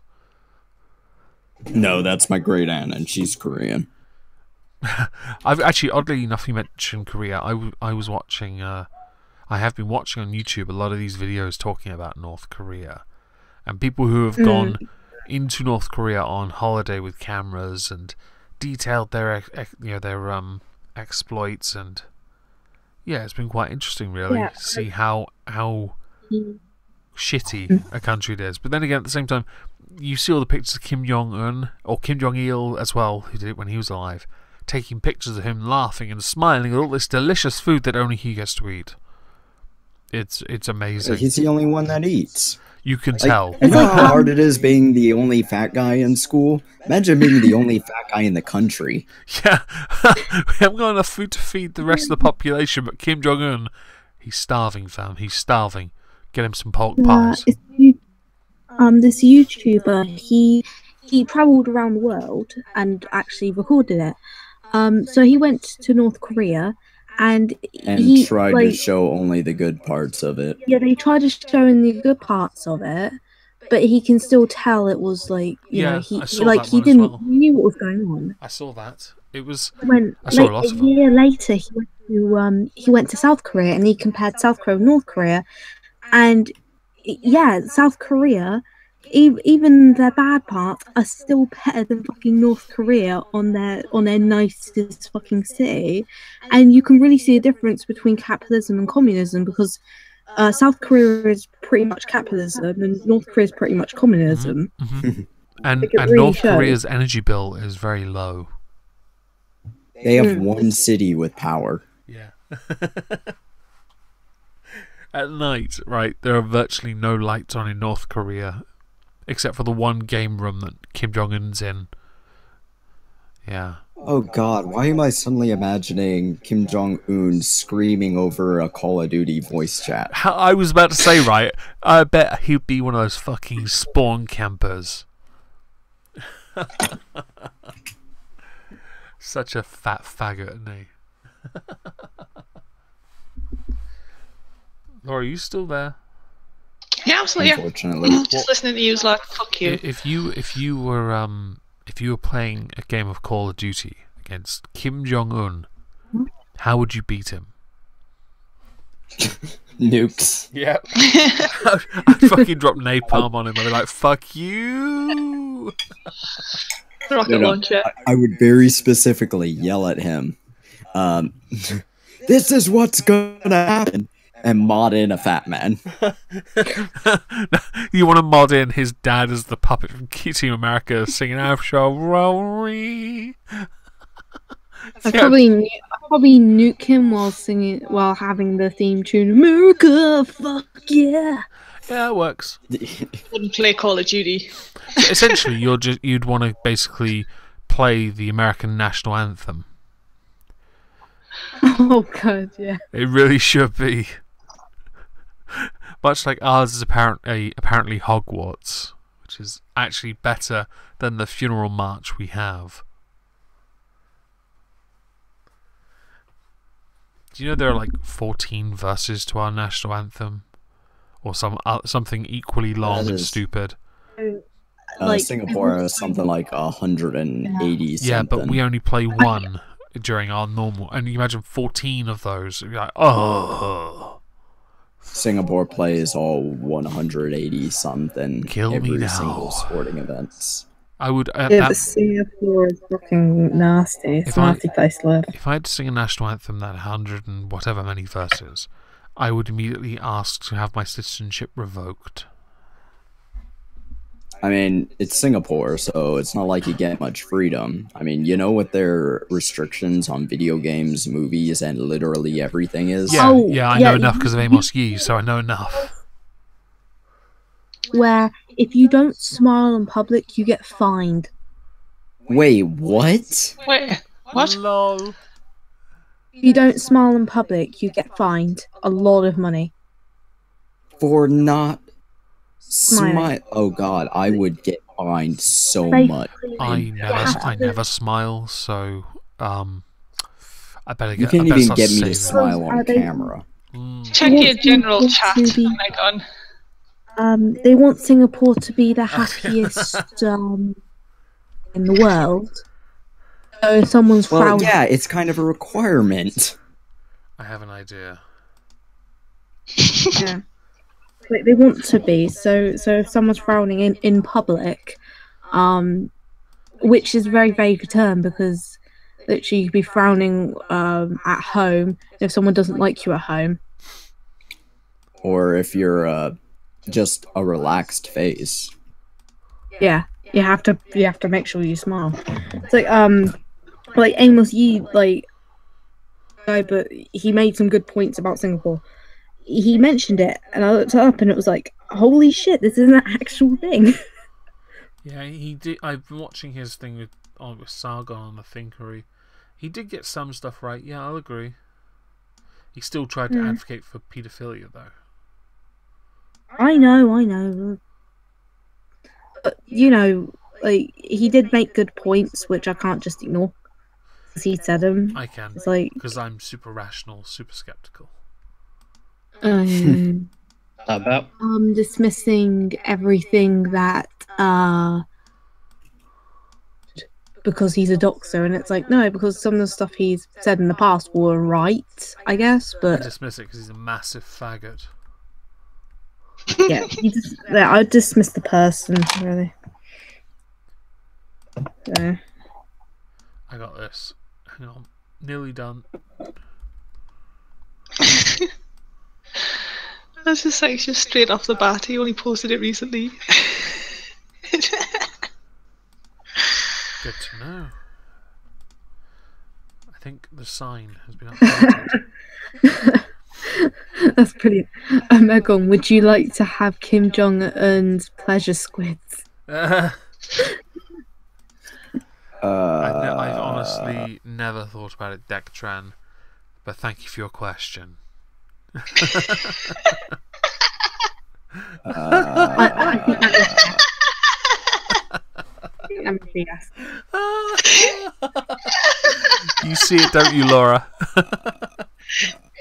No, that's my great aunt, and she's Korean. I've actually, oddly enough, you mentioned Korea. I was watching. I have been watching on YouTube a lot of these videos talking about North Korea, and people who have gone into North Korea on holiday with cameras and detailed their exploits, and yeah, it's been quite interesting, really, to see how shitty a country it is. But then again, at the same time, you see all the pictures of Kim Jong-un, or Kim Jong-il as well, who did it when he was alive, taking pictures of him laughing and smiling at all this delicious food that only he gets to eat. It's amazing. He's the only one that eats. You can tell. You know how hard it is being the only fat guy in school? Imagine being the only fat guy in the country. Yeah. We haven't got enough food to feed the rest of the population, but Kim Jong-un, he's starving, fam. He's starving. Get him some pork pies. This YouTuber, he he travelled around the world and actually recorded it. So he went to North Korea, and he tried like to show only the good parts of it. yeah, they tried to show in the good parts of it, but he can still tell it was like Yeah, he I saw like that he one as didn't well. he knew what was going on. I saw that. It was. When I saw a lot a of them. year later he went to South Korea and he compared South Korea with North Korea, and yeah, South Korea, even their bad parts are still better than fucking North Korea on their nicest fucking city, and you can really see a difference between capitalism and communism because South Korea is pretty much capitalism and North Korea is pretty much communism. And Like, it and really North shows. Korea's energy bill is very low. They have one city with power. Yeah. At night, right, there are virtually no lights on in North Korea, except for the one game room that Kim Jong-un's in. Yeah. Oh god, why am I suddenly imagining Kim Jong-un screaming over a Call of Duty voice chat? I was about to say, right, I bet he'd be one of those fucking spawn campers. Such a fat faggot, isn't he? Laura, are you still there? Yeah, I'm still here. Unfortunately. Just listening to you, like, fuck you. If you were playing a game of Call of Duty against Kim Jong-un, how would you beat him? Nukes. Yeah. I'd fucking drop napalm on him. I'd be like, fuck you. Rocket launcher. I would very specifically yell at him. This is what's gonna happen. And mod in a fat man. You want to mod in his dad as the puppet from Team America singing "I shall roll." I'd probably nuke him while having the theme tune "America, fuck yeah." Yeah, it works. Wouldn't play Call of Duty. So essentially, you'd want to basically play the American national anthem. Oh god, yeah. It really should be. Much like ours is apparently Hogwarts, which is actually better than the funeral march we have. Do you know there are like 14 verses to our national anthem? Or something equally long and stupid? Singapore has something like 180 something. Yeah, but we only play one during our normal. And you imagine 14 of those. You'd be like, oh. Singapore plays all 180 something Kill me every now. single sporting events. I would. But Singapore is fucking nasty. It's a nasty place to live. If I had to sing a national anthem that 100 and whatever many verses, I would immediately ask to have my citizenship revoked. I mean, it's Singapore, so it's not like you get much freedom. I mean, you know what their restrictions on video games, movies, and literally everything is? Yeah, I know enough because of Amos Yee, so I know enough. Where if you don't smile in public, you get fined. Wait, what? Wait, what? Lol. If you don't smile in public, you get fined a lot of money. For not Smiling. Oh god, I would get fined so They- much. I never smile, so I better You get. can't I better even start get me to saving. smile on Are they- camera. Check They your want general people chat. to be- Oh my god. They want Singapore to be the happiest in the world. So if someone's Well, frowning, yeah, it's kind of a requirement. I have an idea. yeah. Like, they want to be. So if someone's frowning in public, which is a very vague term because literally you could be frowning at home if someone doesn't like you at home. Or if you're just a relaxed face. Yeah, you have to make sure you smile. It's like Amos Yee, guy, but he made some good points about Singapore. He mentioned it, and I looked it up, and it was like, holy shit, this is an actual thing. Yeah, he did. I've been watching his thing with Saga on the Thinkery. He did get some stuff right. Yeah, I'll agree. He still tried to advocate for paedophilia, though. I know. But, like he did make good points, which I can't just ignore because he said them. I can, It's like because I'm super rational, super skeptical. About dismissing everything that because he's a doctor, and it's like no, because some of the stuff he's said in the past were right, I guess, I but dismiss it because he's a massive faggot. yeah, I would dismiss the person really. So. I got this. Hang on, nearly done. That's just like just straight off the bat. He only posted it recently. Good to know. I think the sign has been updated. That's brilliant. Megan, would you like to have Kim Jong-un's pleasure squids? I've honestly never thought about it, Dectran, but thank you for your question. I think that is yes. You see it, don't you, Laura?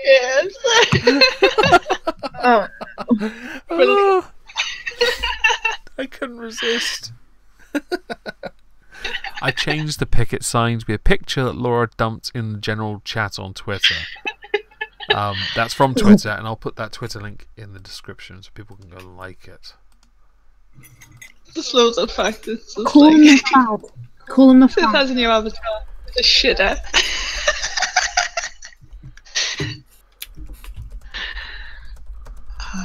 Yes. Oh. I couldn't resist. I changed the picket sign to be a picture that Laura dumped in the general chat on Twitter. That's from Twitter, and I'll put that Twitter link in the description so people can go like it. Just loads of factors. Call him a fad. Call him a It fad. has in your avatar. It's a shitter.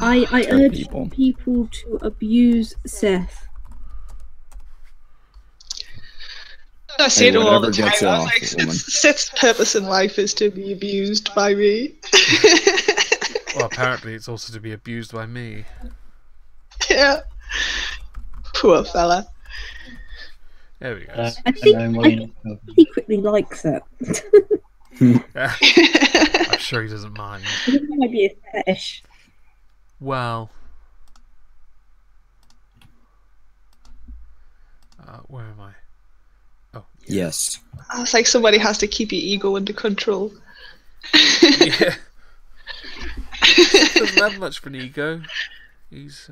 I urge people to abuse Sith. I say it all the whatever time. gets you I was off, like, woman. Sith's purpose in life is to be abused by me. Well, apparently it's also to be abused by me. Yeah. Poor fella. There we go. I think he secretly likes it. I'm sure he doesn't mind. I think it might be a fetish. Well, where am I? Oh, Yes. I was like, somebody has to keep your ego under control. yeah. Doesn't have much of an ego. He's.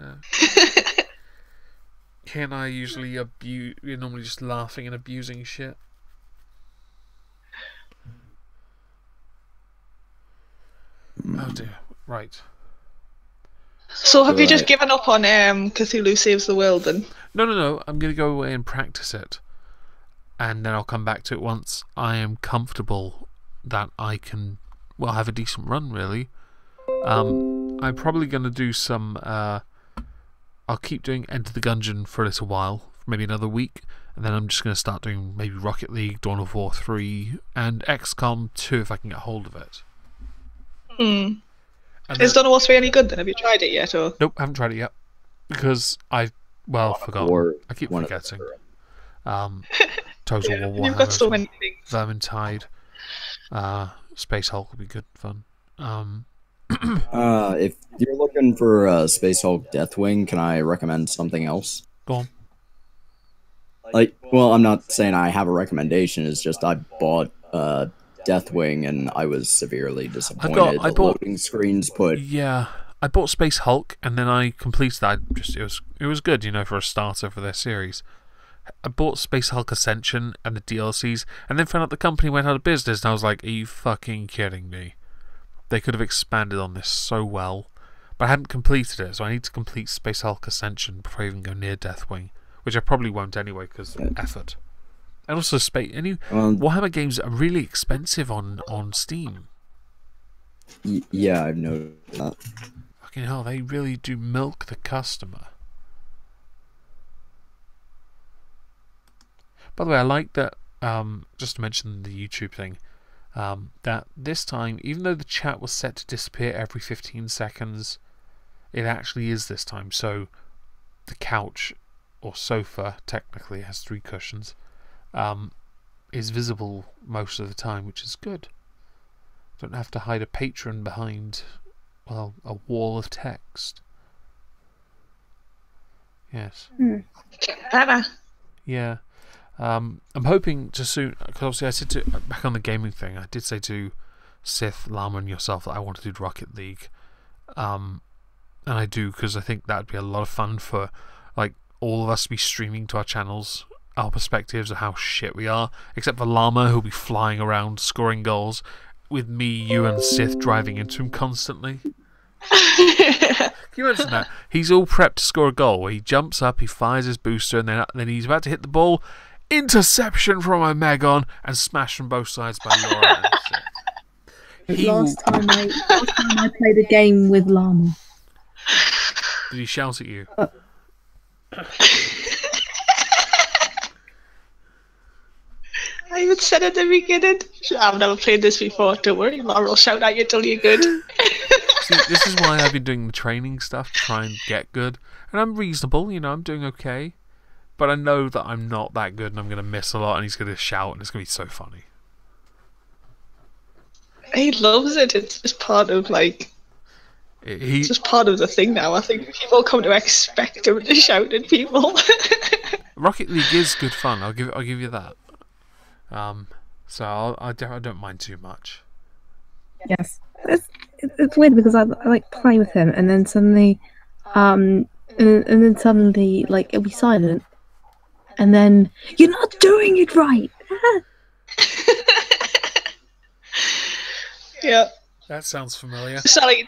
He and I usually we're normally just laughing and abusing shit. Oh dear. Right. So have you just given up on Cthulhu Saves the World then? No. I'm going to go away and practice it. And then I'll come back to it once I am comfortable that I can, well, have a decent run, really. I'm probably going to do some... I'll keep doing Enter the Gungeon for a little while, maybe another week, and then I'm just going to start doing maybe Rocket League, Dawn of War 3, and XCOM 2 if I can get hold of it. Is Dawn of War 3 any good then? Have you tried it yet? Or? Nope, haven't tried it yet. Because I've, forgotten. I keep forgetting. Total War Warhammer. You've got so many things. Vermintide. Space Hulk would be good fun. If you're looking for Space Hulk Deathwing, can I recommend something else? Go on. Like, well, I'm not saying I have a recommendation. It's just I bought Deathwing and I was severely disappointed. I The bought- loading screens put. Yeah, I bought Space Hulk and then I completed that. It was good, for a starter for their series. I bought Space Hulk Ascension and the DLCs, and then found out the company went out of business, and I was like, "Are you fucking kidding me?" They could have expanded on this so well, but I hadn't completed it, so I need to complete Space Hulk Ascension before I even go near Deathwing, which I probably won't anyway because effort. And also, Warhammer games are really expensive on Steam. Yeah, I've noticed that. Fucking hell, they really do milk the customer. By the way, I like that, just to mention the YouTube thing, that this time, even though the chat was set to disappear every 15 seconds, it actually is this time. So the couch, or sofa, technically has 3 cushions, is visible most of the time, which is good. Don't have to hide a patron behind, well, a wall of text. Yes. Anna. Yeah. I'm hoping to soon, because obviously I said to, back on the gaming thing, I did say to Sith, Llama and yourself that I want to do Rocket League. And I do, because I think that would be a lot of fun for like all of us to be streaming to our channels, our perspectives of how shit we are, except for Llama, who'll be flying around scoring goals, with me, you and Sith driving into him constantly. Can you imagine that? He's all prepped to score a goal. He jumps up, he fires his booster, and then he's about to hit the ball. Interception from Omegon and smashed from both sides by Laura. Last time I played a game with Llama. Did he shout at you? I even said at the beginning, I've never played this before. Don't worry, Laura will shout at you till you're good. See, this is why I've been doing the training stuff to try and get good. And I'm reasonable, I'm doing okay. But I know that I'm not that good and I'm going to miss a lot and he's going to shout and it's going to be so funny. He loves it. It's just part of, it's just part of the thing now. I think people come to expect him to shout at people. Rocket League is good fun. I'll give you that. So I don't mind too much. Yes, it's weird because I like play with him and then suddenly, and then suddenly it'll be silent, and then you're not doing it right. Yeah. That sounds familiar. Sorry.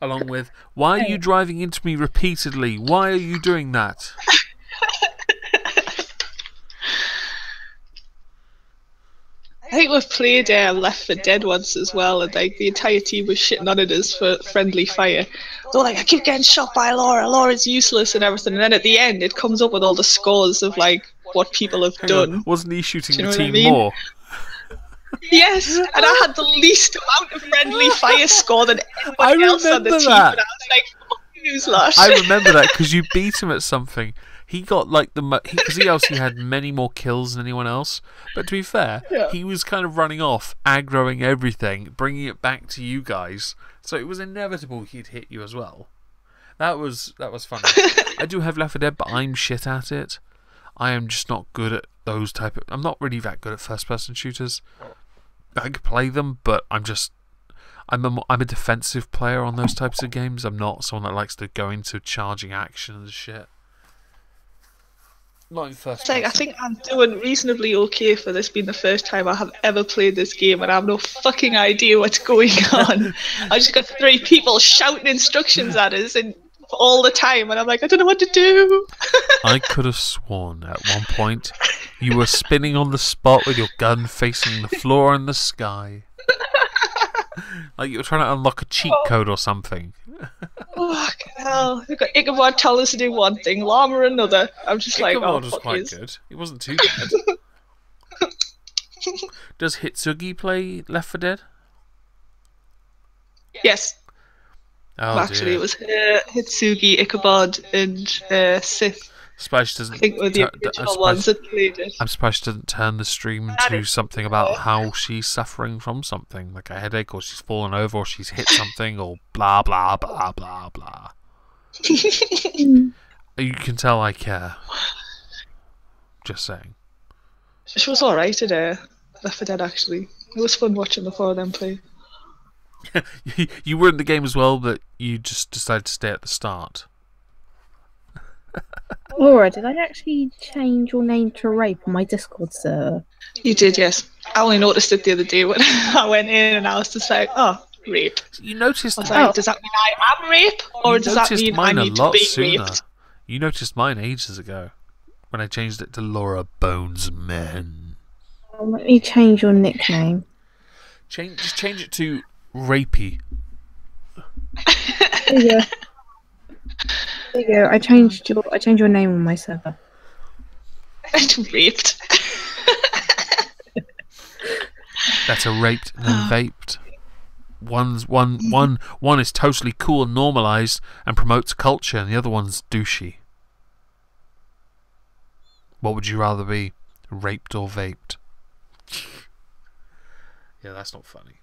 Along with, why are you driving into me repeatedly? Why are you doing that? I think we've played Left 4 Dead once as well, and the entire team was shitting on it as for friendly fire. They were like, I keep getting shot by Laura. Laura's useless and everything. And then at the end, it comes up with all the scores of what people have done. Wasn't he shooting the what team I mean? more? Yes, and I had the least amount of friendly fire score than anybody else on the team. That. And I was like, fuck you, Slash. I remember that because you beat him at something. He got because he obviously had many more kills than anyone else. But to be fair, he was kind of running off, aggroing everything, bringing it back to you guys. So it was inevitable he'd hit you as well. That was funny. I do have Left 4 Dead, but I'm shit at it. I am just not good at those type of. I'm not really that good at first-person shooters. I can play them, but I'm a defensive player on those types of games. I'm not someone that likes to go into charging action and shit. Not in first person. I think I'm doing reasonably okay for this being the first time I have ever played this game, and I have no fucking idea what's going on. I just got 3 people shouting instructions at us and all the time, and I'm like, I don't know what to do. I could have sworn at one point you were spinning on the spot with your gun facing the floor and the sky. Like you were trying to unlock a cheat code or something. Fucking hell. We've got Ichabod telling us to do one thing, Llama another. I'm just Ichabod oh, was quite good. It wasn't too bad. Does Hitsugi play Left 4 Dead? Yes. Oh, actually, dear. It was Hitsugi, Ichabod, and Sith. Surprised she doesn't. I think were the original ones that played it. I'm surprised she doesn't turn the stream into something about how she's suffering from something, like a headache, or she's fallen over, or she's hit something, or blah blah blah blah blah. You can tell I care. Just saying. She was alright at Left 4 Dead, actually. It was fun watching the 4 of them play. You were in the game as well, but you just decided to stay at the start. Laura, did I actually change your name to Rape on my Discord server? You did, yes. I only noticed it the other day when I went in and I was just like, oh, Rape. You noticed. I was like, does that mean I am Rape? Or does that mean I need to be raped? You noticed mine ages ago when I changed it to Laura Bonesman. Well, let me change your nickname. Just change it to Rapey. There you go. There you go. I changed your name on my server. Raped. Better raped than vaped. One is totally cool and normalized and promotes culture, and the other one's douchey. What would you rather be, raped or vaped? Yeah, that's not funny.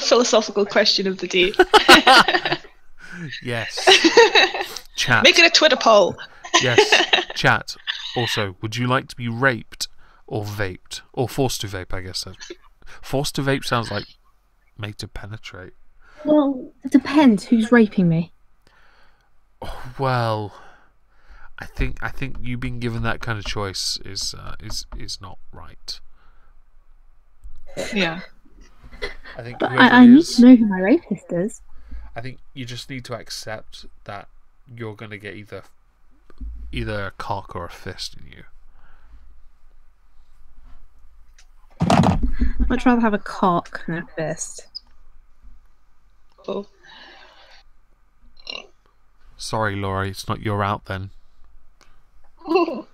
Philosophical question of the day. Yes. Chat. Make it a Twitter poll. Yes. Chat. Also, would you like to be raped or vaped? Or forced to vape, I guess. Forced to vape sounds like made to penetrate. Well, it depends who's raping me. Well, I think you being given that kind of choice is not right. Yeah. I think But whoever I it need is, to know who my rapist is. I think you just need to accept that you're going to get either a cock or a fist in you. I'd much rather have a cock than a fist. Oh. Sorry, Laurie, it's not your out then. Oh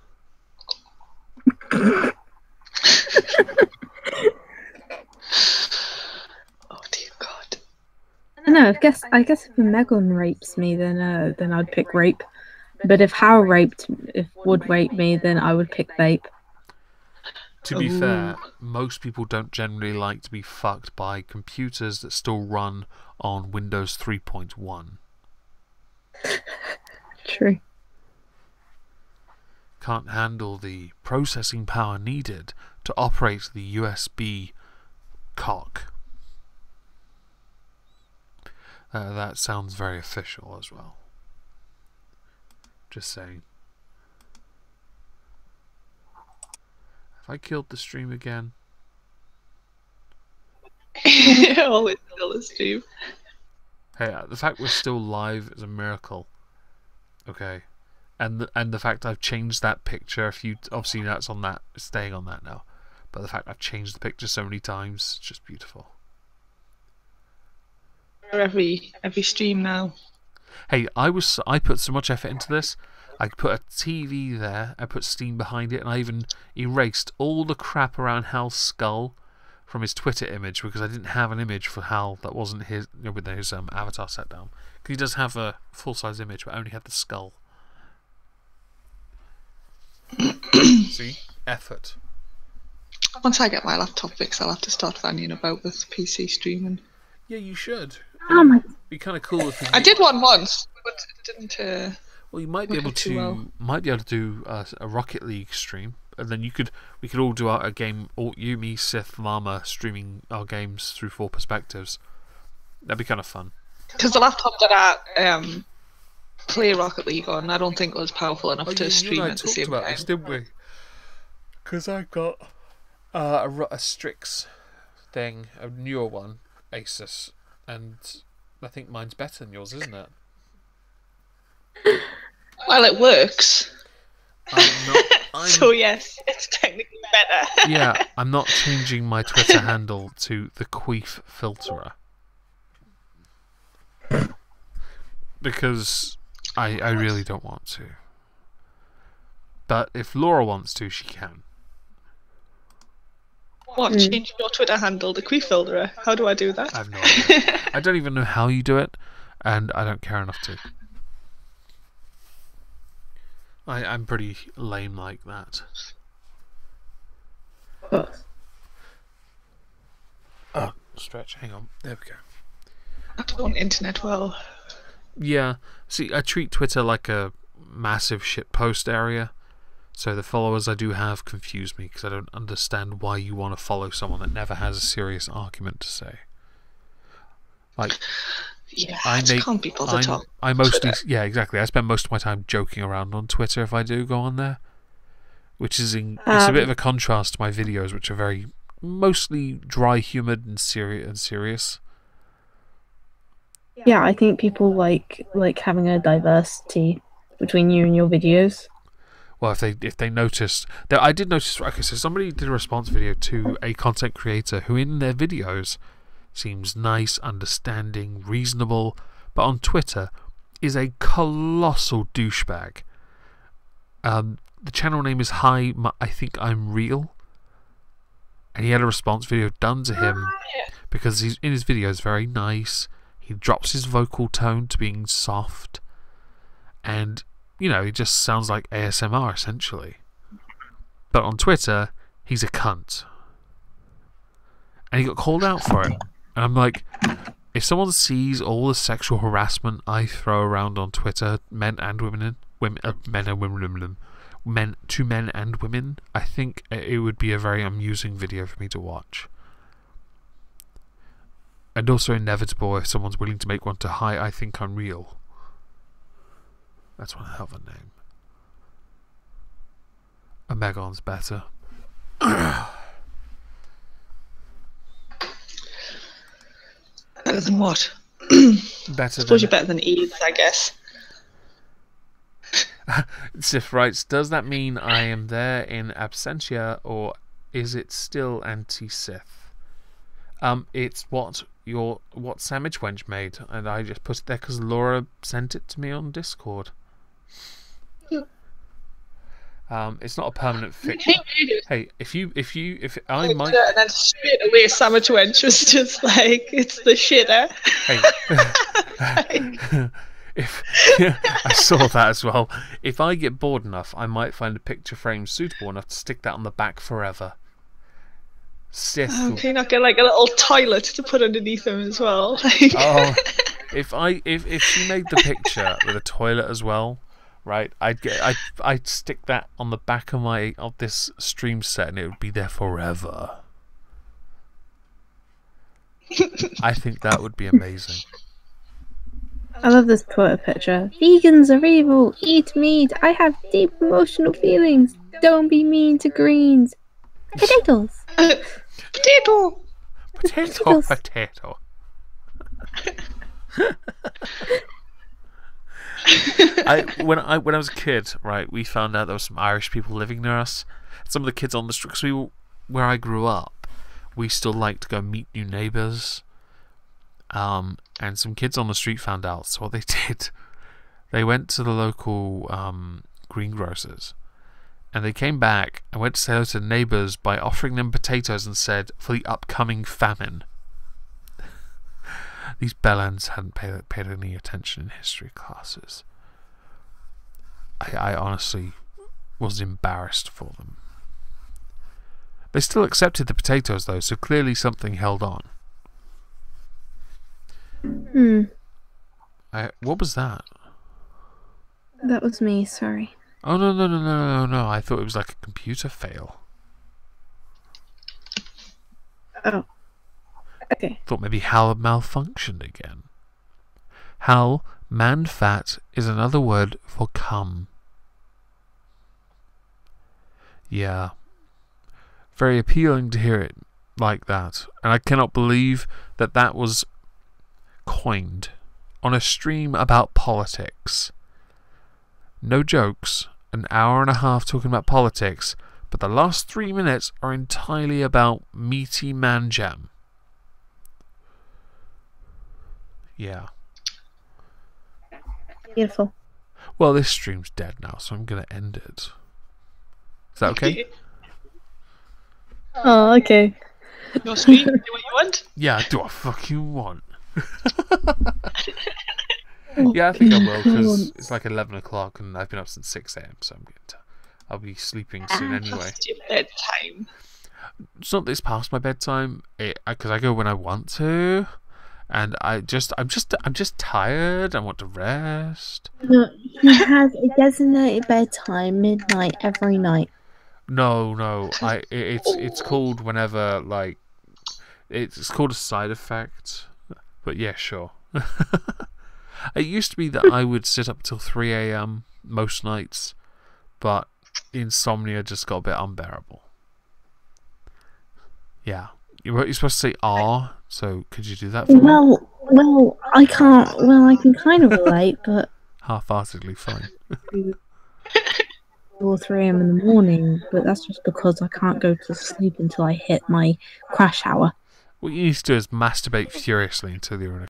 dear God. I don't know. I guess if Megan rapes me, then I'd pick rape. But if would rape me, then I would pick vape. To be fair, most people don't generally like to be fucked by computers that still run on Windows 3.1. True. Can't handle the processing power needed to operate the USB cock. That sounds very official as well. Just saying. Have I killed the stream again? Always still a stream. Hey, the fact we're still live is a miracle. Okay, and the fact I've changed that picture. Obviously that's on that, staying on that now, but the fact I've changed the picture so many times, it's just beautiful. Every stream now. Hey, I put so much effort into this. I put a TV there, I put Steam behind it, and I even erased all the crap around Hal's skull from his Twitter image because I didn't have an image for Hal that wasn't his, with his avatar set down. Because he does have a full-size image, but only had the skull. See? Effort. Once I get my laptop fixed, I'll have to start fanning about with PC streaming. Yeah, you should. Oh my! Be kind of cool if I did one once, but it didn't. Well, you might be able to do a Rocket League stream, and then we could all do a game. All you, me, Sith, Llama streaming our games through 4 perspectives. That'd be kind of fun. Because the laptop that I play Rocket League on, I don't think it was powerful enough to stream at the same time. This, didn't we? Because I've got a Strix thing, a newer one, Asus, and I think mine's better than yours, isn't it? Well, it works. I'm so yes, it's technically better. Yeah, I'm not changing my Twitter handle to the Queef Filterer. Because I really don't want to. But if Laura wants to, she can. What, change your Twitter handle to Queef Filterer? How do I do that? I have no idea. I don't even know how you do it, and I don't care enough to. I'm pretty lame like that. Oh, stretch. Hang on. There we go. I don't internet well. Yeah. See, I treat Twitter like a massive shitpost area. So the followers I do have confuse me because I don't understand why you want to follow someone that never has a serious argument to say. Like, yeah, I can't be bothered to I mostly, yeah, exactly. I spend most of my time joking around on Twitter if I do go on there, which is it's a bit of a contrast to my videos, which are very mostly dry humoured and serious. Yeah, I think people like having a diversity between you and your videos. Well, if they noticed, I did notice. Okay, so somebody did a response video to a content creator who, in their videos, seems nice, understanding, reasonable, but on Twitter is a colossal douchebag. The channel name is Hi, I Think I'm Real, and he had a response video done to him because he's in his videos very nice. He drops his vocal tone to being soft, and you know, he just sounds like ASMR essentially. But on Twitter, he's a cunt, and he got called out for it. And I'm like, if someone sees all the sexual harassment I throw around on Twitter, men and women, men and women, to men and women, I think it would be a very amusing video for me to watch. And also inevitable if someone's willing to make one to Hi, I Think I'm Real. That's one hell of a name. Omegon's better. Better than what? Better Suppose than... you're better than Eves, I guess. Sif writes, does that mean I am there in absentia, or is it still anti-Sith? It's what Sandwich Wench made, and I just put it there because Laura sent it to me on Discord. It's not a permanent fix. Hey, if I might, and then straight away Sandwich Wench was just like, it's the shitter. Hey, I saw that as well. If I get bored enough, I might find a picture frame suitable enough to stick that on the back forever. Sith. Can you not get like a little toilet to put underneath them as well? Oh, if she made the picture with a toilet as well, right? I'd stick that on the back of this stream set, and it would be there forever. I think that would be amazing. I love this Twitter picture. Vegans are evil. Eat meat. I have deep emotional feelings. Don't be mean to greens. Potatoes. Potato. Potato. When I was a kid, right, we found out there were some Irish people living near us. Some of the kids on the street, because where I grew up, we still like to go meet new neighbours. And some kids on the street found out, so what they did, they went to the local greengrocers, and they came back and went to say hello to neighbours by offering them potatoes and said, for the upcoming famine. These bellends hadn't paid any attention in history classes. I honestly was embarrassed for them. They still accepted the potatoes though, so clearly something held on. What was that? That was me, sorry. Oh, no. I thought it was like a computer fail. Oh. Okay. Thought maybe Hal malfunctioned again. Hal, man fat is another word for cum. Yeah. Very appealing to hear it like that. And I cannot believe that was coined on a stream about politics. No jokes, an hour and a half talking about politics, but the last 3 minutes are entirely about meaty man jam. Yeah. Beautiful. Well, this stream's dead now, so I'm going to end it. Is that okay? Oh, okay. Your stream, do what you want? Yeah, do what I fucking want. Yeah, I think I will, because it's like 11 o'clock and I've been up since 6 AM, so I'll be sleeping soon anyway. Past your bedtime. It's not that it's past my bedtime, because I go when I want to, and I'm just tired. I want to rest. No, he has a designated bedtime, midnight every night. No, it's called whenever, like, it's called a side effect. But yeah, sure. It used to be that I would sit up till 3 AM most nights, but insomnia just got a bit unbearable. Yeah. You're supposed to say "ah," so could you do that for me? Well, I can't. Well, I can kind of relate, but half-heartedly fine. 2 or 3 AM in the morning, but that's just because I can't go to sleep until I hit my crash hour. What you need to do is masturbate furiously until you're in a